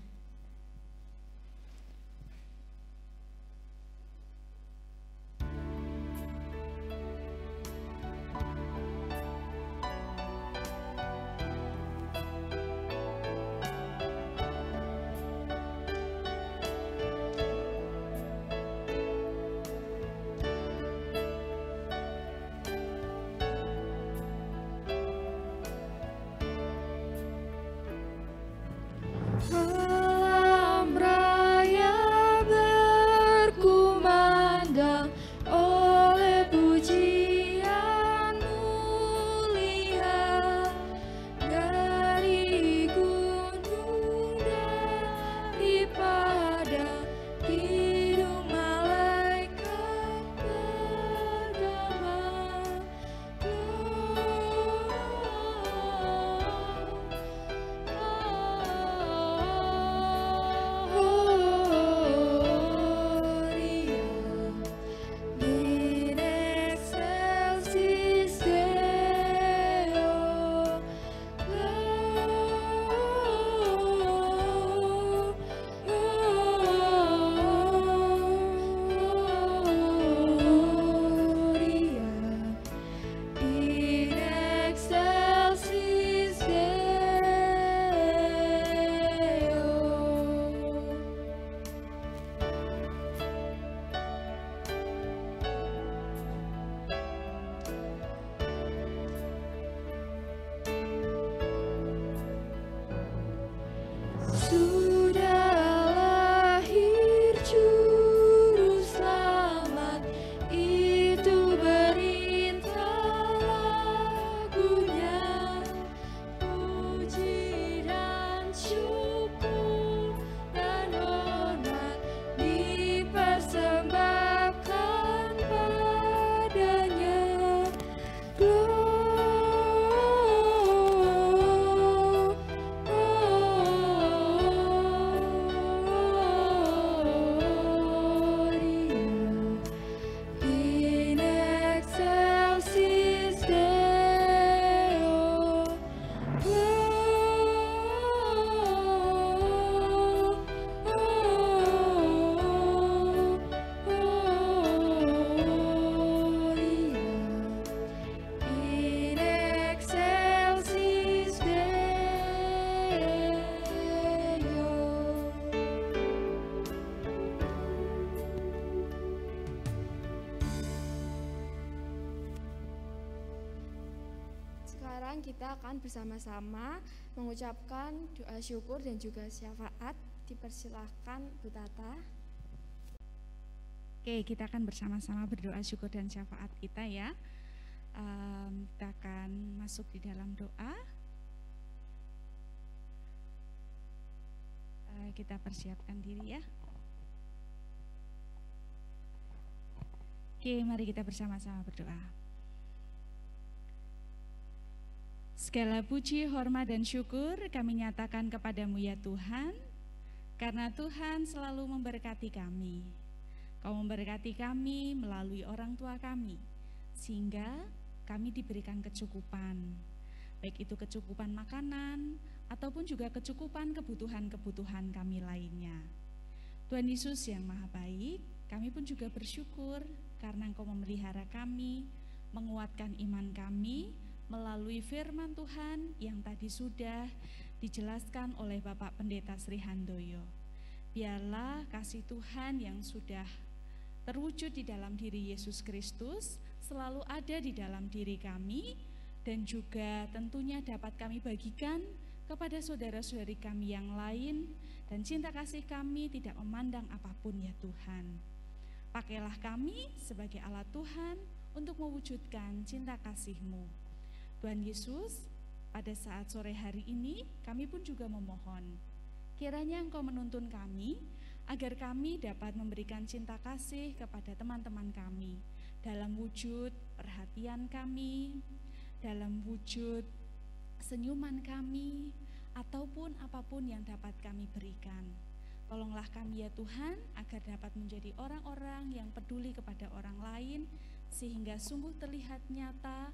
Sekarang kita akan bersama-sama mengucapkan doa syukur dan juga syafaat. Dipersilahkan Bu Tata. Oke, kita akan bersama-sama berdoa syukur dan syafaat kita ya. Kita akan masuk di dalam doa. Kita persiapkan diri ya. Oke, mari kita bersama-sama berdoa. Segala puji, hormat, dan syukur kami nyatakan kepadamu ya Tuhan, karena Tuhan selalu memberkati kami. Kau memberkati kami melalui orang tua kami, sehingga kami diberikan kecukupan, baik itu kecukupan makanan, ataupun juga kecukupan kebutuhan-kebutuhan kami lainnya. Tuhan Yesus yang Maha Baik, kami pun juga bersyukur karena Engkau memelihara kami, menguatkan iman kami, melalui firman Tuhan yang tadi sudah dijelaskan oleh Bapak Pendeta Sri Handoyo. Biarlah kasih Tuhan yang sudah terwujud di dalam diri Yesus Kristus selalu ada di dalam diri kami, dan juga tentunya dapat kami bagikan kepada saudara-saudari kami yang lain, dan cinta kasih kami tidak memandang apapun ya Tuhan. Pakailah kami sebagai alat Tuhan untuk mewujudkan cinta kasih-Mu. Tuhan Yesus, pada saat sore hari ini kami pun juga memohon, kiranya Engkau menuntun kami agar kami dapat memberikan cinta kasih kepada teman-teman kami dalam wujud perhatian kami, dalam wujud senyuman kami, ataupun apapun yang dapat kami berikan. Tolonglah kami ya Tuhan, agar dapat menjadi orang-orang yang peduli kepada orang lain, sehingga sungguh terlihat nyata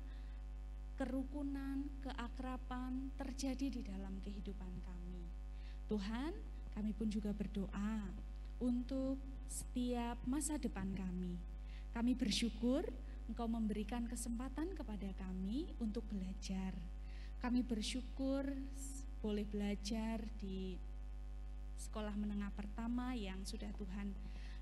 kerukunan, keakraban terjadi di dalam kehidupan kami. Tuhan, kami pun juga berdoa untuk setiap masa depan kami. Kami bersyukur Engkau memberikan kesempatan kepada kami untuk belajar. Kami bersyukur boleh belajar di sekolah menengah pertama yang sudah Tuhan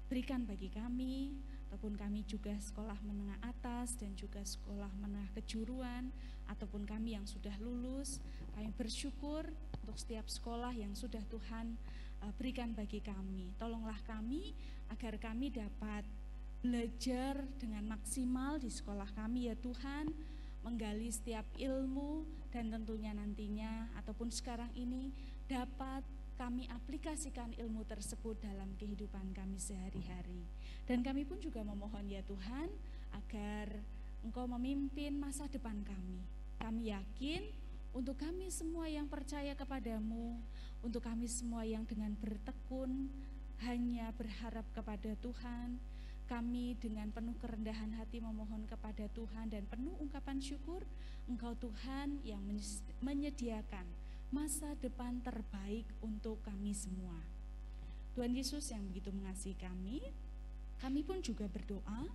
berikan bagi kami, ataupun kami juga sekolah menengah atas dan juga sekolah menengah kejuruan, ataupun kami yang sudah lulus. Kami bersyukur untuk setiap sekolah yang sudah Tuhan berikan bagi kami. Tolonglah kami agar kami dapat belajar dengan maksimal di sekolah kami ya Tuhan, menggali setiap ilmu, dan tentunya nantinya ataupun sekarang ini dapat kami aplikasikan ilmu tersebut dalam kehidupan kami sehari-hari. Dan kami pun juga memohon ya Tuhan agar Engkau memimpin masa depan kami. Kami yakin untuk kami semua yang percaya kepadamu, untuk kami semua yang dengan bertekun hanya berharap kepada Tuhan, kami dengan penuh kerendahan hati memohon kepada Tuhan dan penuh ungkapan syukur, Engkau Tuhan yang menyediakan masa depan terbaik untuk kami semua. Tuhan Yesus yang begitu mengasihi kami pun juga berdoa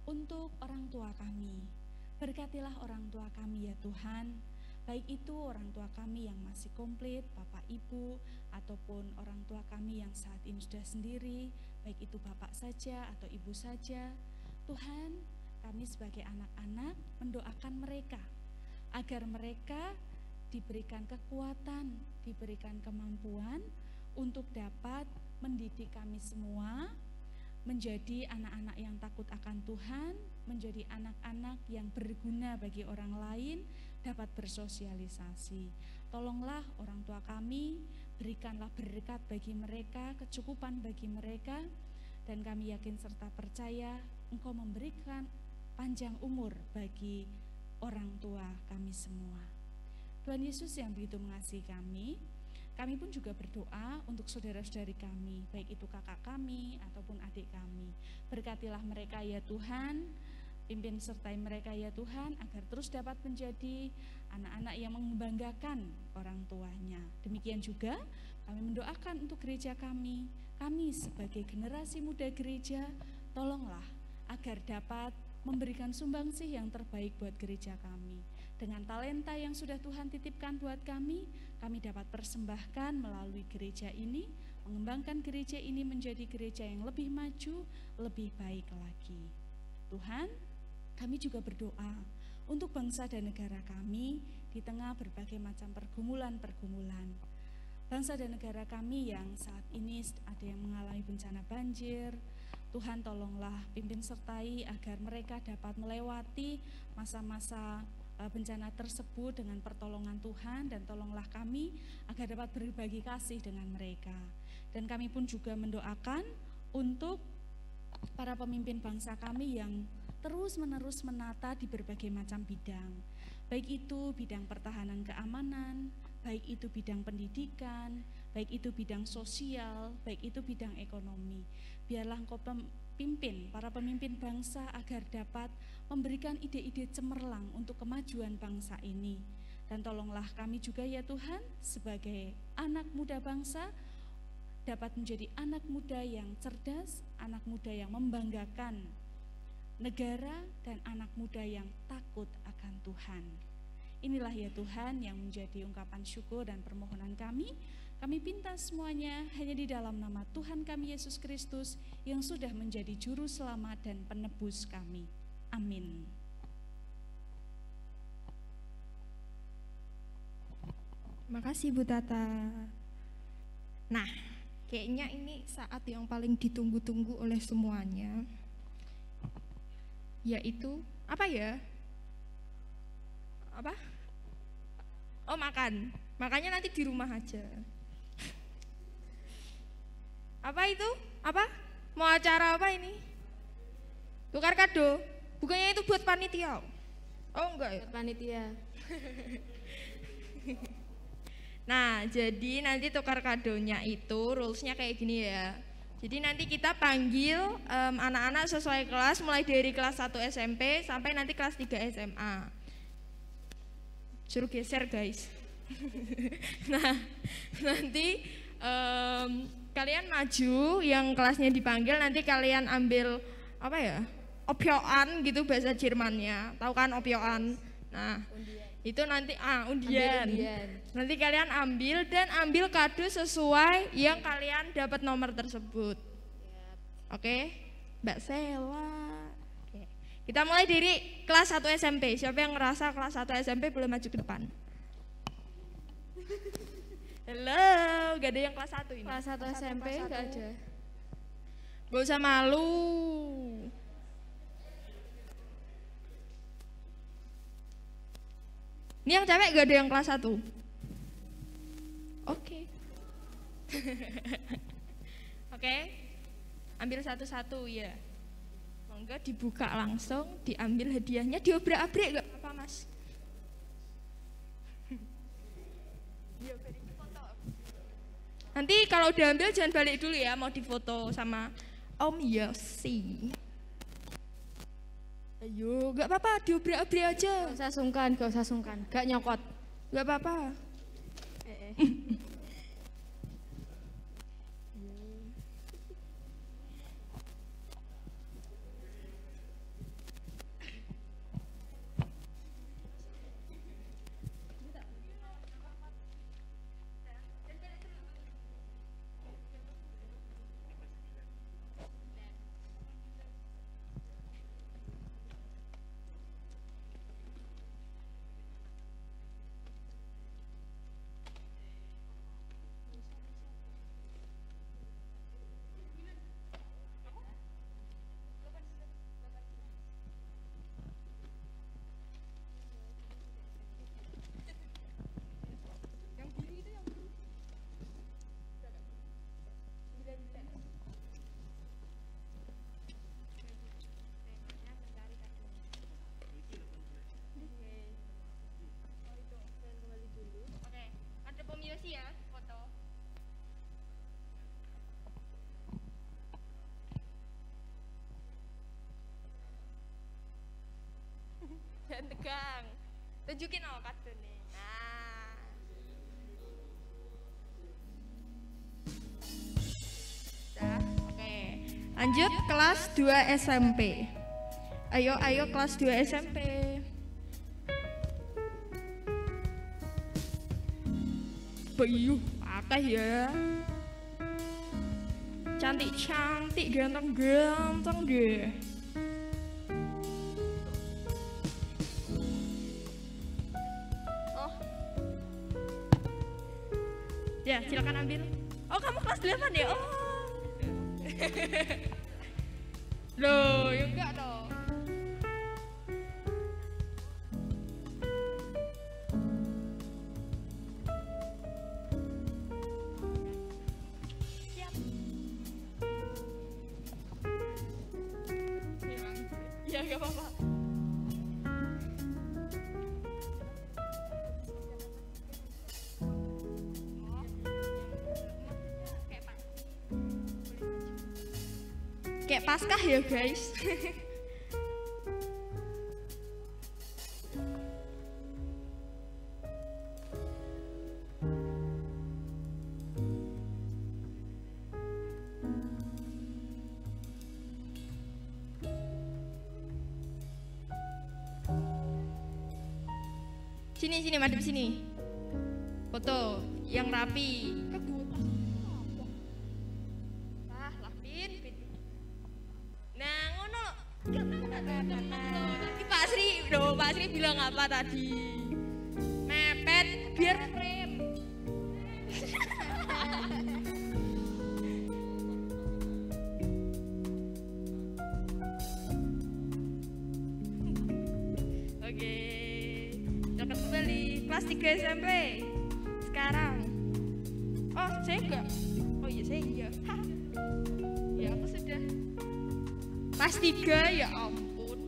untuk orang tua kami. Berkatilah orang tua kami ya Tuhan, baik itu orang tua kami yang masih komplit, Bapak Ibu, ataupun orang tua kami yang saat ini sudah sendiri, baik itu Bapak saja atau Ibu saja. Tuhan, kami sebagai anak-anak mendoakan mereka, agar mereka diberikan kekuatan, diberikan kemampuan untuk dapat mendidik kami semua menjadi anak-anak yang takut akan Tuhan, menjadi anak-anak yang berguna bagi orang lain, dapat bersosialisasi. Tolonglah orang tua kami, berikanlah berkat bagi mereka, kecukupan bagi mereka, dan kami yakin serta percaya Engkau memberikan panjang umur bagi orang tua kami semua. Tuhan Yesus yang begitu mengasihi kami pun juga berdoa untuk saudara-saudari kami, baik itu kakak kami ataupun adik kami. Berkatilah mereka ya Tuhan, pimpin sertai mereka ya Tuhan, agar terus dapat menjadi anak-anak yang membanggakan orang tuanya. Demikian juga kami mendoakan untuk gereja kami sebagai generasi muda gereja, tolonglah agar dapat memberikan sumbangsih yang terbaik buat gereja kami. Dengan talenta yang sudah Tuhan titipkan buat kami dapat persembahkan melalui gereja ini, mengembangkan gereja ini menjadi gereja yang lebih maju, lebih baik lagi. Tuhan, kami juga berdoa untuk bangsa dan negara kami di tengah berbagai macam pergumulan-pergumulan. Bangsa dan negara kami yang saat ini ada yang mengalami bencana banjir, Tuhan tolonglah pimpin sertai agar mereka dapat melewati masa-masa bencana tersebut dengan pertolongan Tuhan, dan tolonglah kami agar dapat berbagi kasih dengan mereka. Dan kami pun juga mendoakan untuk para pemimpin bangsa kami yang terus-menerus menata di berbagai macam bidang, baik itu bidang pertahanan keamanan, baik itu bidang pendidikan, baik itu bidang sosial, baik itu bidang ekonomi. Biarlah Engkau pimpin para pemimpin bangsa agar dapat memberikan ide-ide cemerlang untuk kemajuan bangsa ini. Dan tolonglah kami juga ya Tuhan sebagai anak muda bangsa dapat menjadi anak muda yang cerdas, anak muda yang membanggakan negara, dan anak muda yang takut akan Tuhan. Inilah ya Tuhan yang menjadi ungkapan syukur dan permohonan kami. Kami pinta semuanya hanya di dalam nama Tuhan kami Yesus Kristus yang sudah menjadi juru selamat dan penebus kami. Amin. Makasih Bu Tata. Nah, kayaknya ini saat yang paling ditunggu-tunggu oleh semuanya, yaitu apa ya? Apa? Oh, makan. Makanya nanti di rumah aja. Apa itu? Apa? Mau acara apa ini? Tukar kado? Bukannya itu buat panitia? Oh enggak ya? Panitia. Nah, jadi nanti tukar kadonya itu rulesnya kayak gini ya. Jadi nanti kita panggil anak-anak sesuai kelas mulai dari kelas 1 SMP sampai nanti kelas 3 SMA. Suruh geser guys. Nah, nanti kalian maju yang kelasnya dipanggil, nanti kalian ambil apa ya? Opioan gitu bahasa Jermannya. Tahu kan opioan? Nah, itu nanti undian. Nanti kalian ambil dan ambil kado sesuai yang kalian dapat nomor tersebut. Oke, Mbak Sela. Oke. Kita mulai dari kelas 1 SMP. Siapa yang ngerasa kelas 1 SMP boleh maju ke depan? Halo, gak ada yang kelas 1 ini. Kelas 1 SMP enggak ada. Gak usah malu. Ini yang cewek gak ada yang kelas 1. Oke. Oke. Ambil satu-satu ya. Monggo dibuka langsung, diambil hadiahnya, diobrak-abrik gak apa-apa, Mas. Nanti kalau udah ambil jangan balik dulu ya, mau difoto sama Om Yosi. Ayo, gak apa-apa, diobrak-abrik aja. Gak usah sungkan, gak nyokot. Gak apa-apa. Ya, foto. Jangan tegang. Tunjukin kado nih. Nah. Dah, oke. Lanjut kelas 2 SMP. Ayo kelas 2 SMP. Bayuh, akeh ya. Cantik-cantik, ganteng-ganteng deh. Oh. Ya, silakan ambil. Oh, kamu kelas 8 ya? Oh. Loh, ya enggak toh. Ya gak apa-apa. Kayak Paskah ya guys. Sini, madep sini. Foto yang rapi. Lapin. Nah, ngono. Pak Sri bilang apa tadi? Mepet biar frame. Oke. Silakan kembali kelas 3 SMP. Sekarang. Oh, saya enggak. Oh iya, saya iya. Ya, aku sudah. Kelas 3 ya ampun.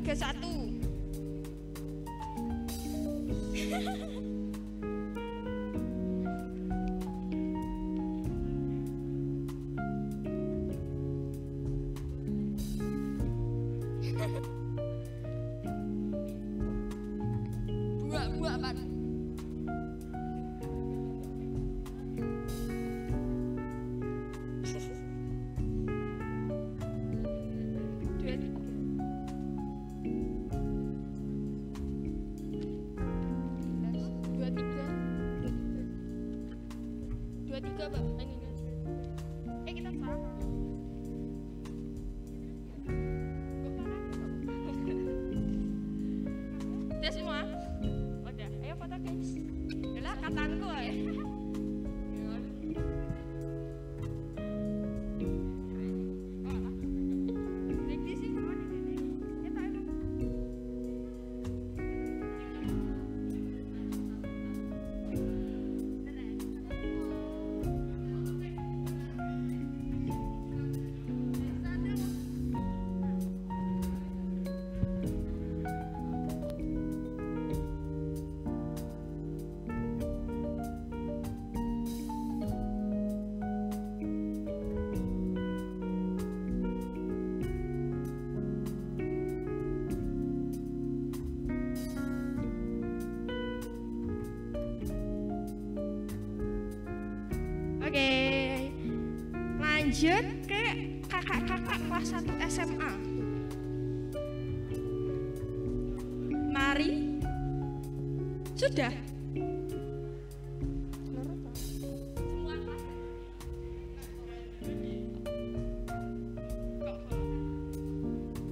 1. Buat kan. Kita sama. Udah semua? Udah, ayo foto guys. Udah kataanku ya. Oke, lanjut ke kakak-kakak kelas 1 SMA. Mari. Sudah? Semua kelas.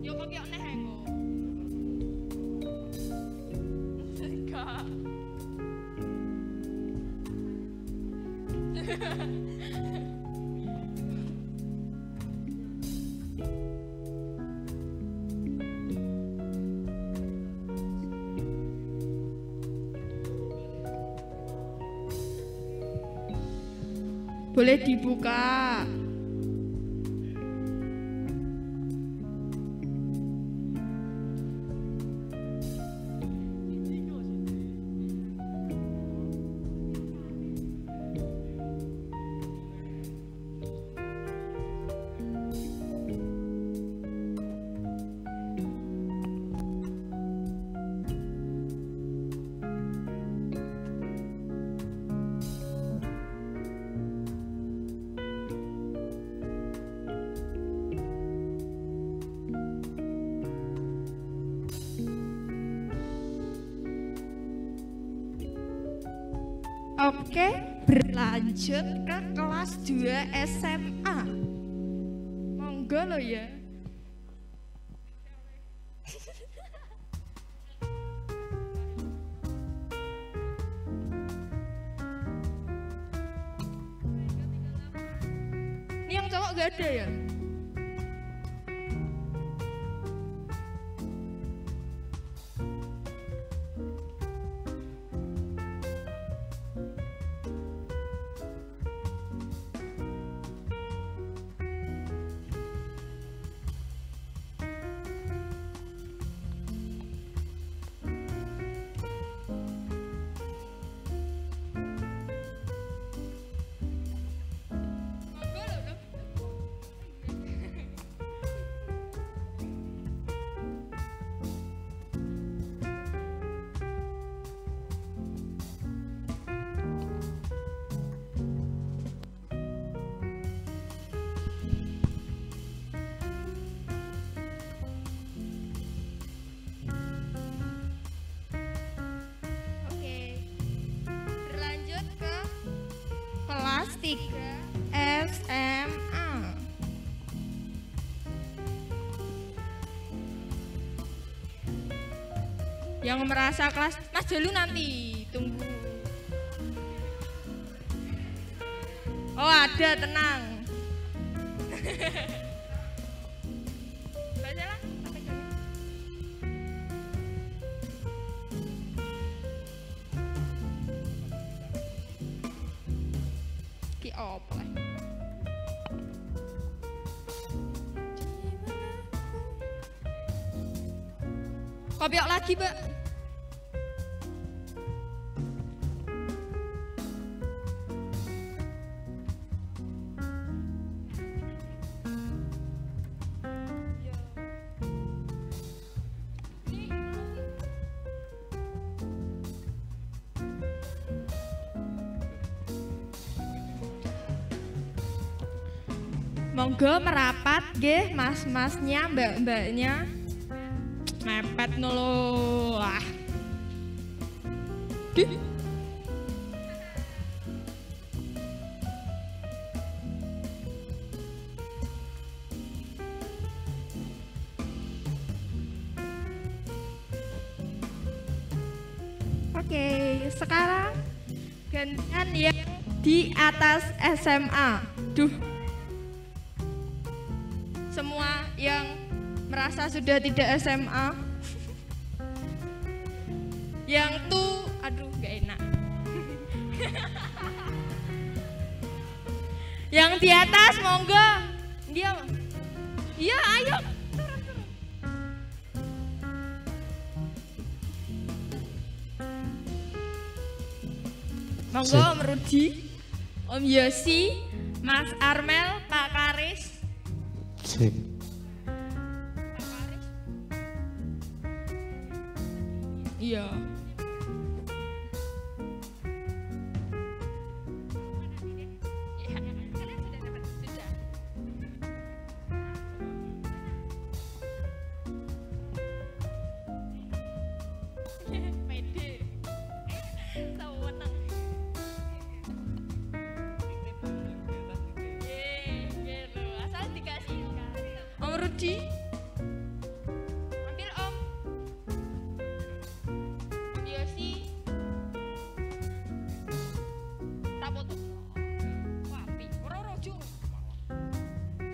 Yo kok yo neh engko. Enggak. Boleh dibuka. Oke, berlanjut ke kelas 2 SMA. Monggo lo ya. Ini yang cowok gak ada ya? Kelas 3 SMA. Yang merasa kelas Mas dulu nanti tunggu. Oh ada, tenang. Bacalah. Ki apa? Kopiok lagi, Mbak. Monggo merapat nggih mas-masnya, mbak-mbaknya. Mepet nolo. Ah. Oke, sekarang gantian yang di atas SMA. Duh. Semua yang merasa sudah tidak SMA, yang tuh, aduh gak enak. Yang di atas monggo, dia, iya ayo. Monggo Om Rudi, Om Yosi, Mas Armel, Pak Karis. Sip. Iya. Rudi, ambil Om. Om Yosi, tak foto. Wapi, orang rojo.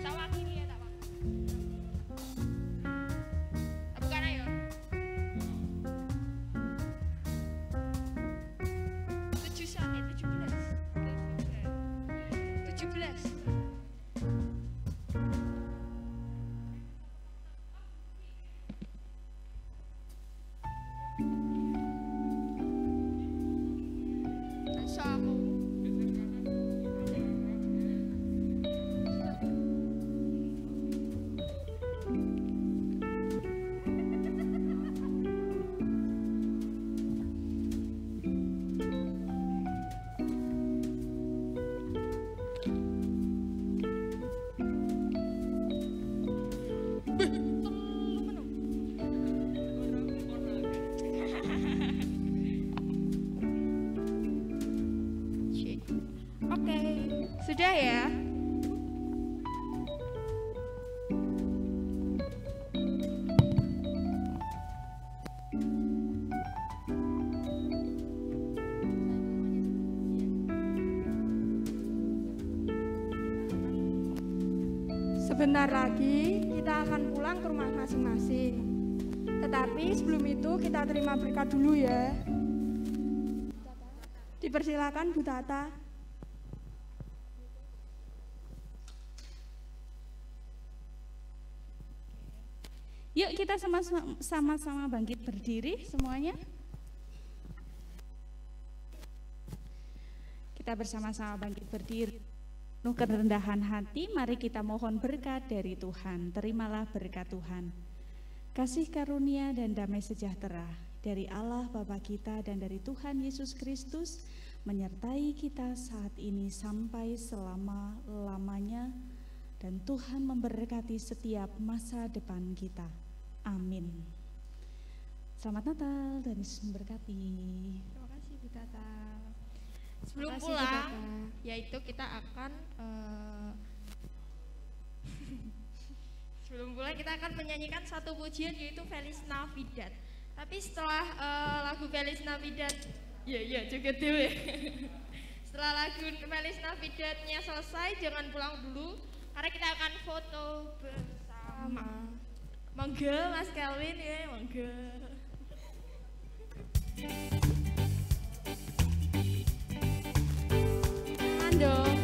Sawah kiri ya tak bang. Bukan ayo. 17. Oke, sudah ya. Sebentar lagi kita akan pulang ke rumah masing-masing. Tetapi sebelum itu kita terima berkat dulu ya. Dipersilakan Bu Tata. Yuk kita sama-sama bangkit berdiri semuanya. Kita bersama-sama bangkit berdiri. Penuh kerendahan hati, mari kita mohon berkat dari Tuhan. Terimalah berkat Tuhan. Kasih karunia dan damai sejahtera dari Allah Bapa kita dan dari Tuhan Yesus Kristus menyertai kita saat ini sampai selama-lamanya, dan Tuhan memberkati setiap masa depan kita. Amin. Selamat Natal dan Yesus memberkati. Terima kasih Bu Tata. Sebelum pulang, yaitu kita akan sebelum pulang kita akan menyanyikan satu pujian yaitu Feliz Navidad. Tapi setelah lagu Feliz Navidad, ya joget dulu. Setelah lagu Feliz Navidadnya selesai, jangan pulang dulu karena kita akan foto bersama. Monggo Mas Kelvin ya, monggo. Dong.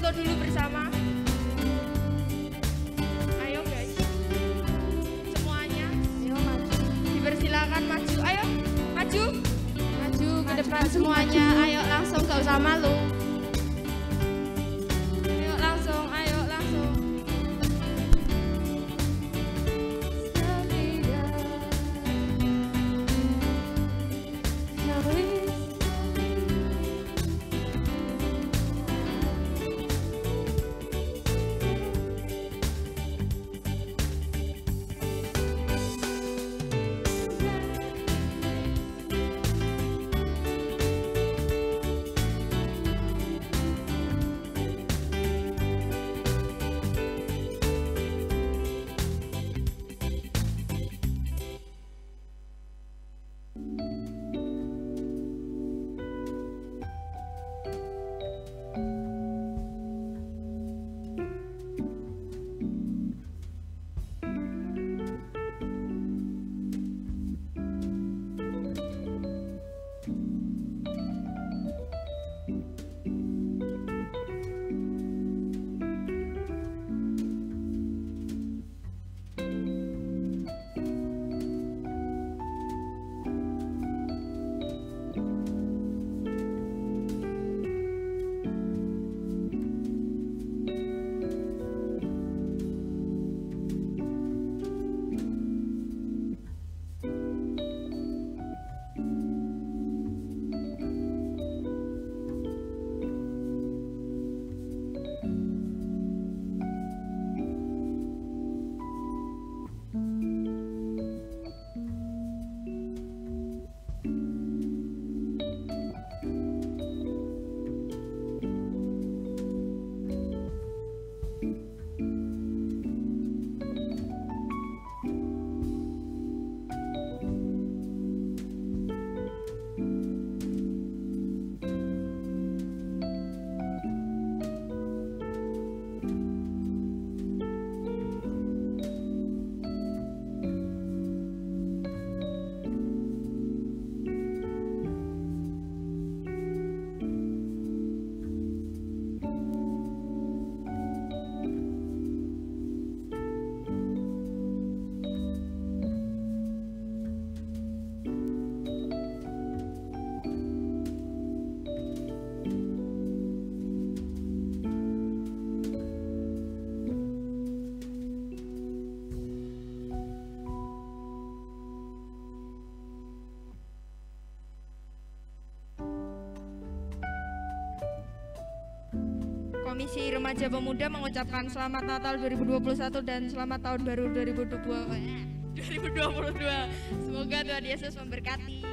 foto dulu bersama. Ayo guys, semuanya. Ayo maju. Dipersilakan maju. Ayo, maju. Maju ke depan semuanya. Ayo langsung, gak usah malu. Ayo langsung, ayo langsung. Komisi Remaja Pemuda mengucapkan Selamat Natal 2021 dan Selamat Tahun Baru 2022. Semoga Tuhan Yesus memberkati.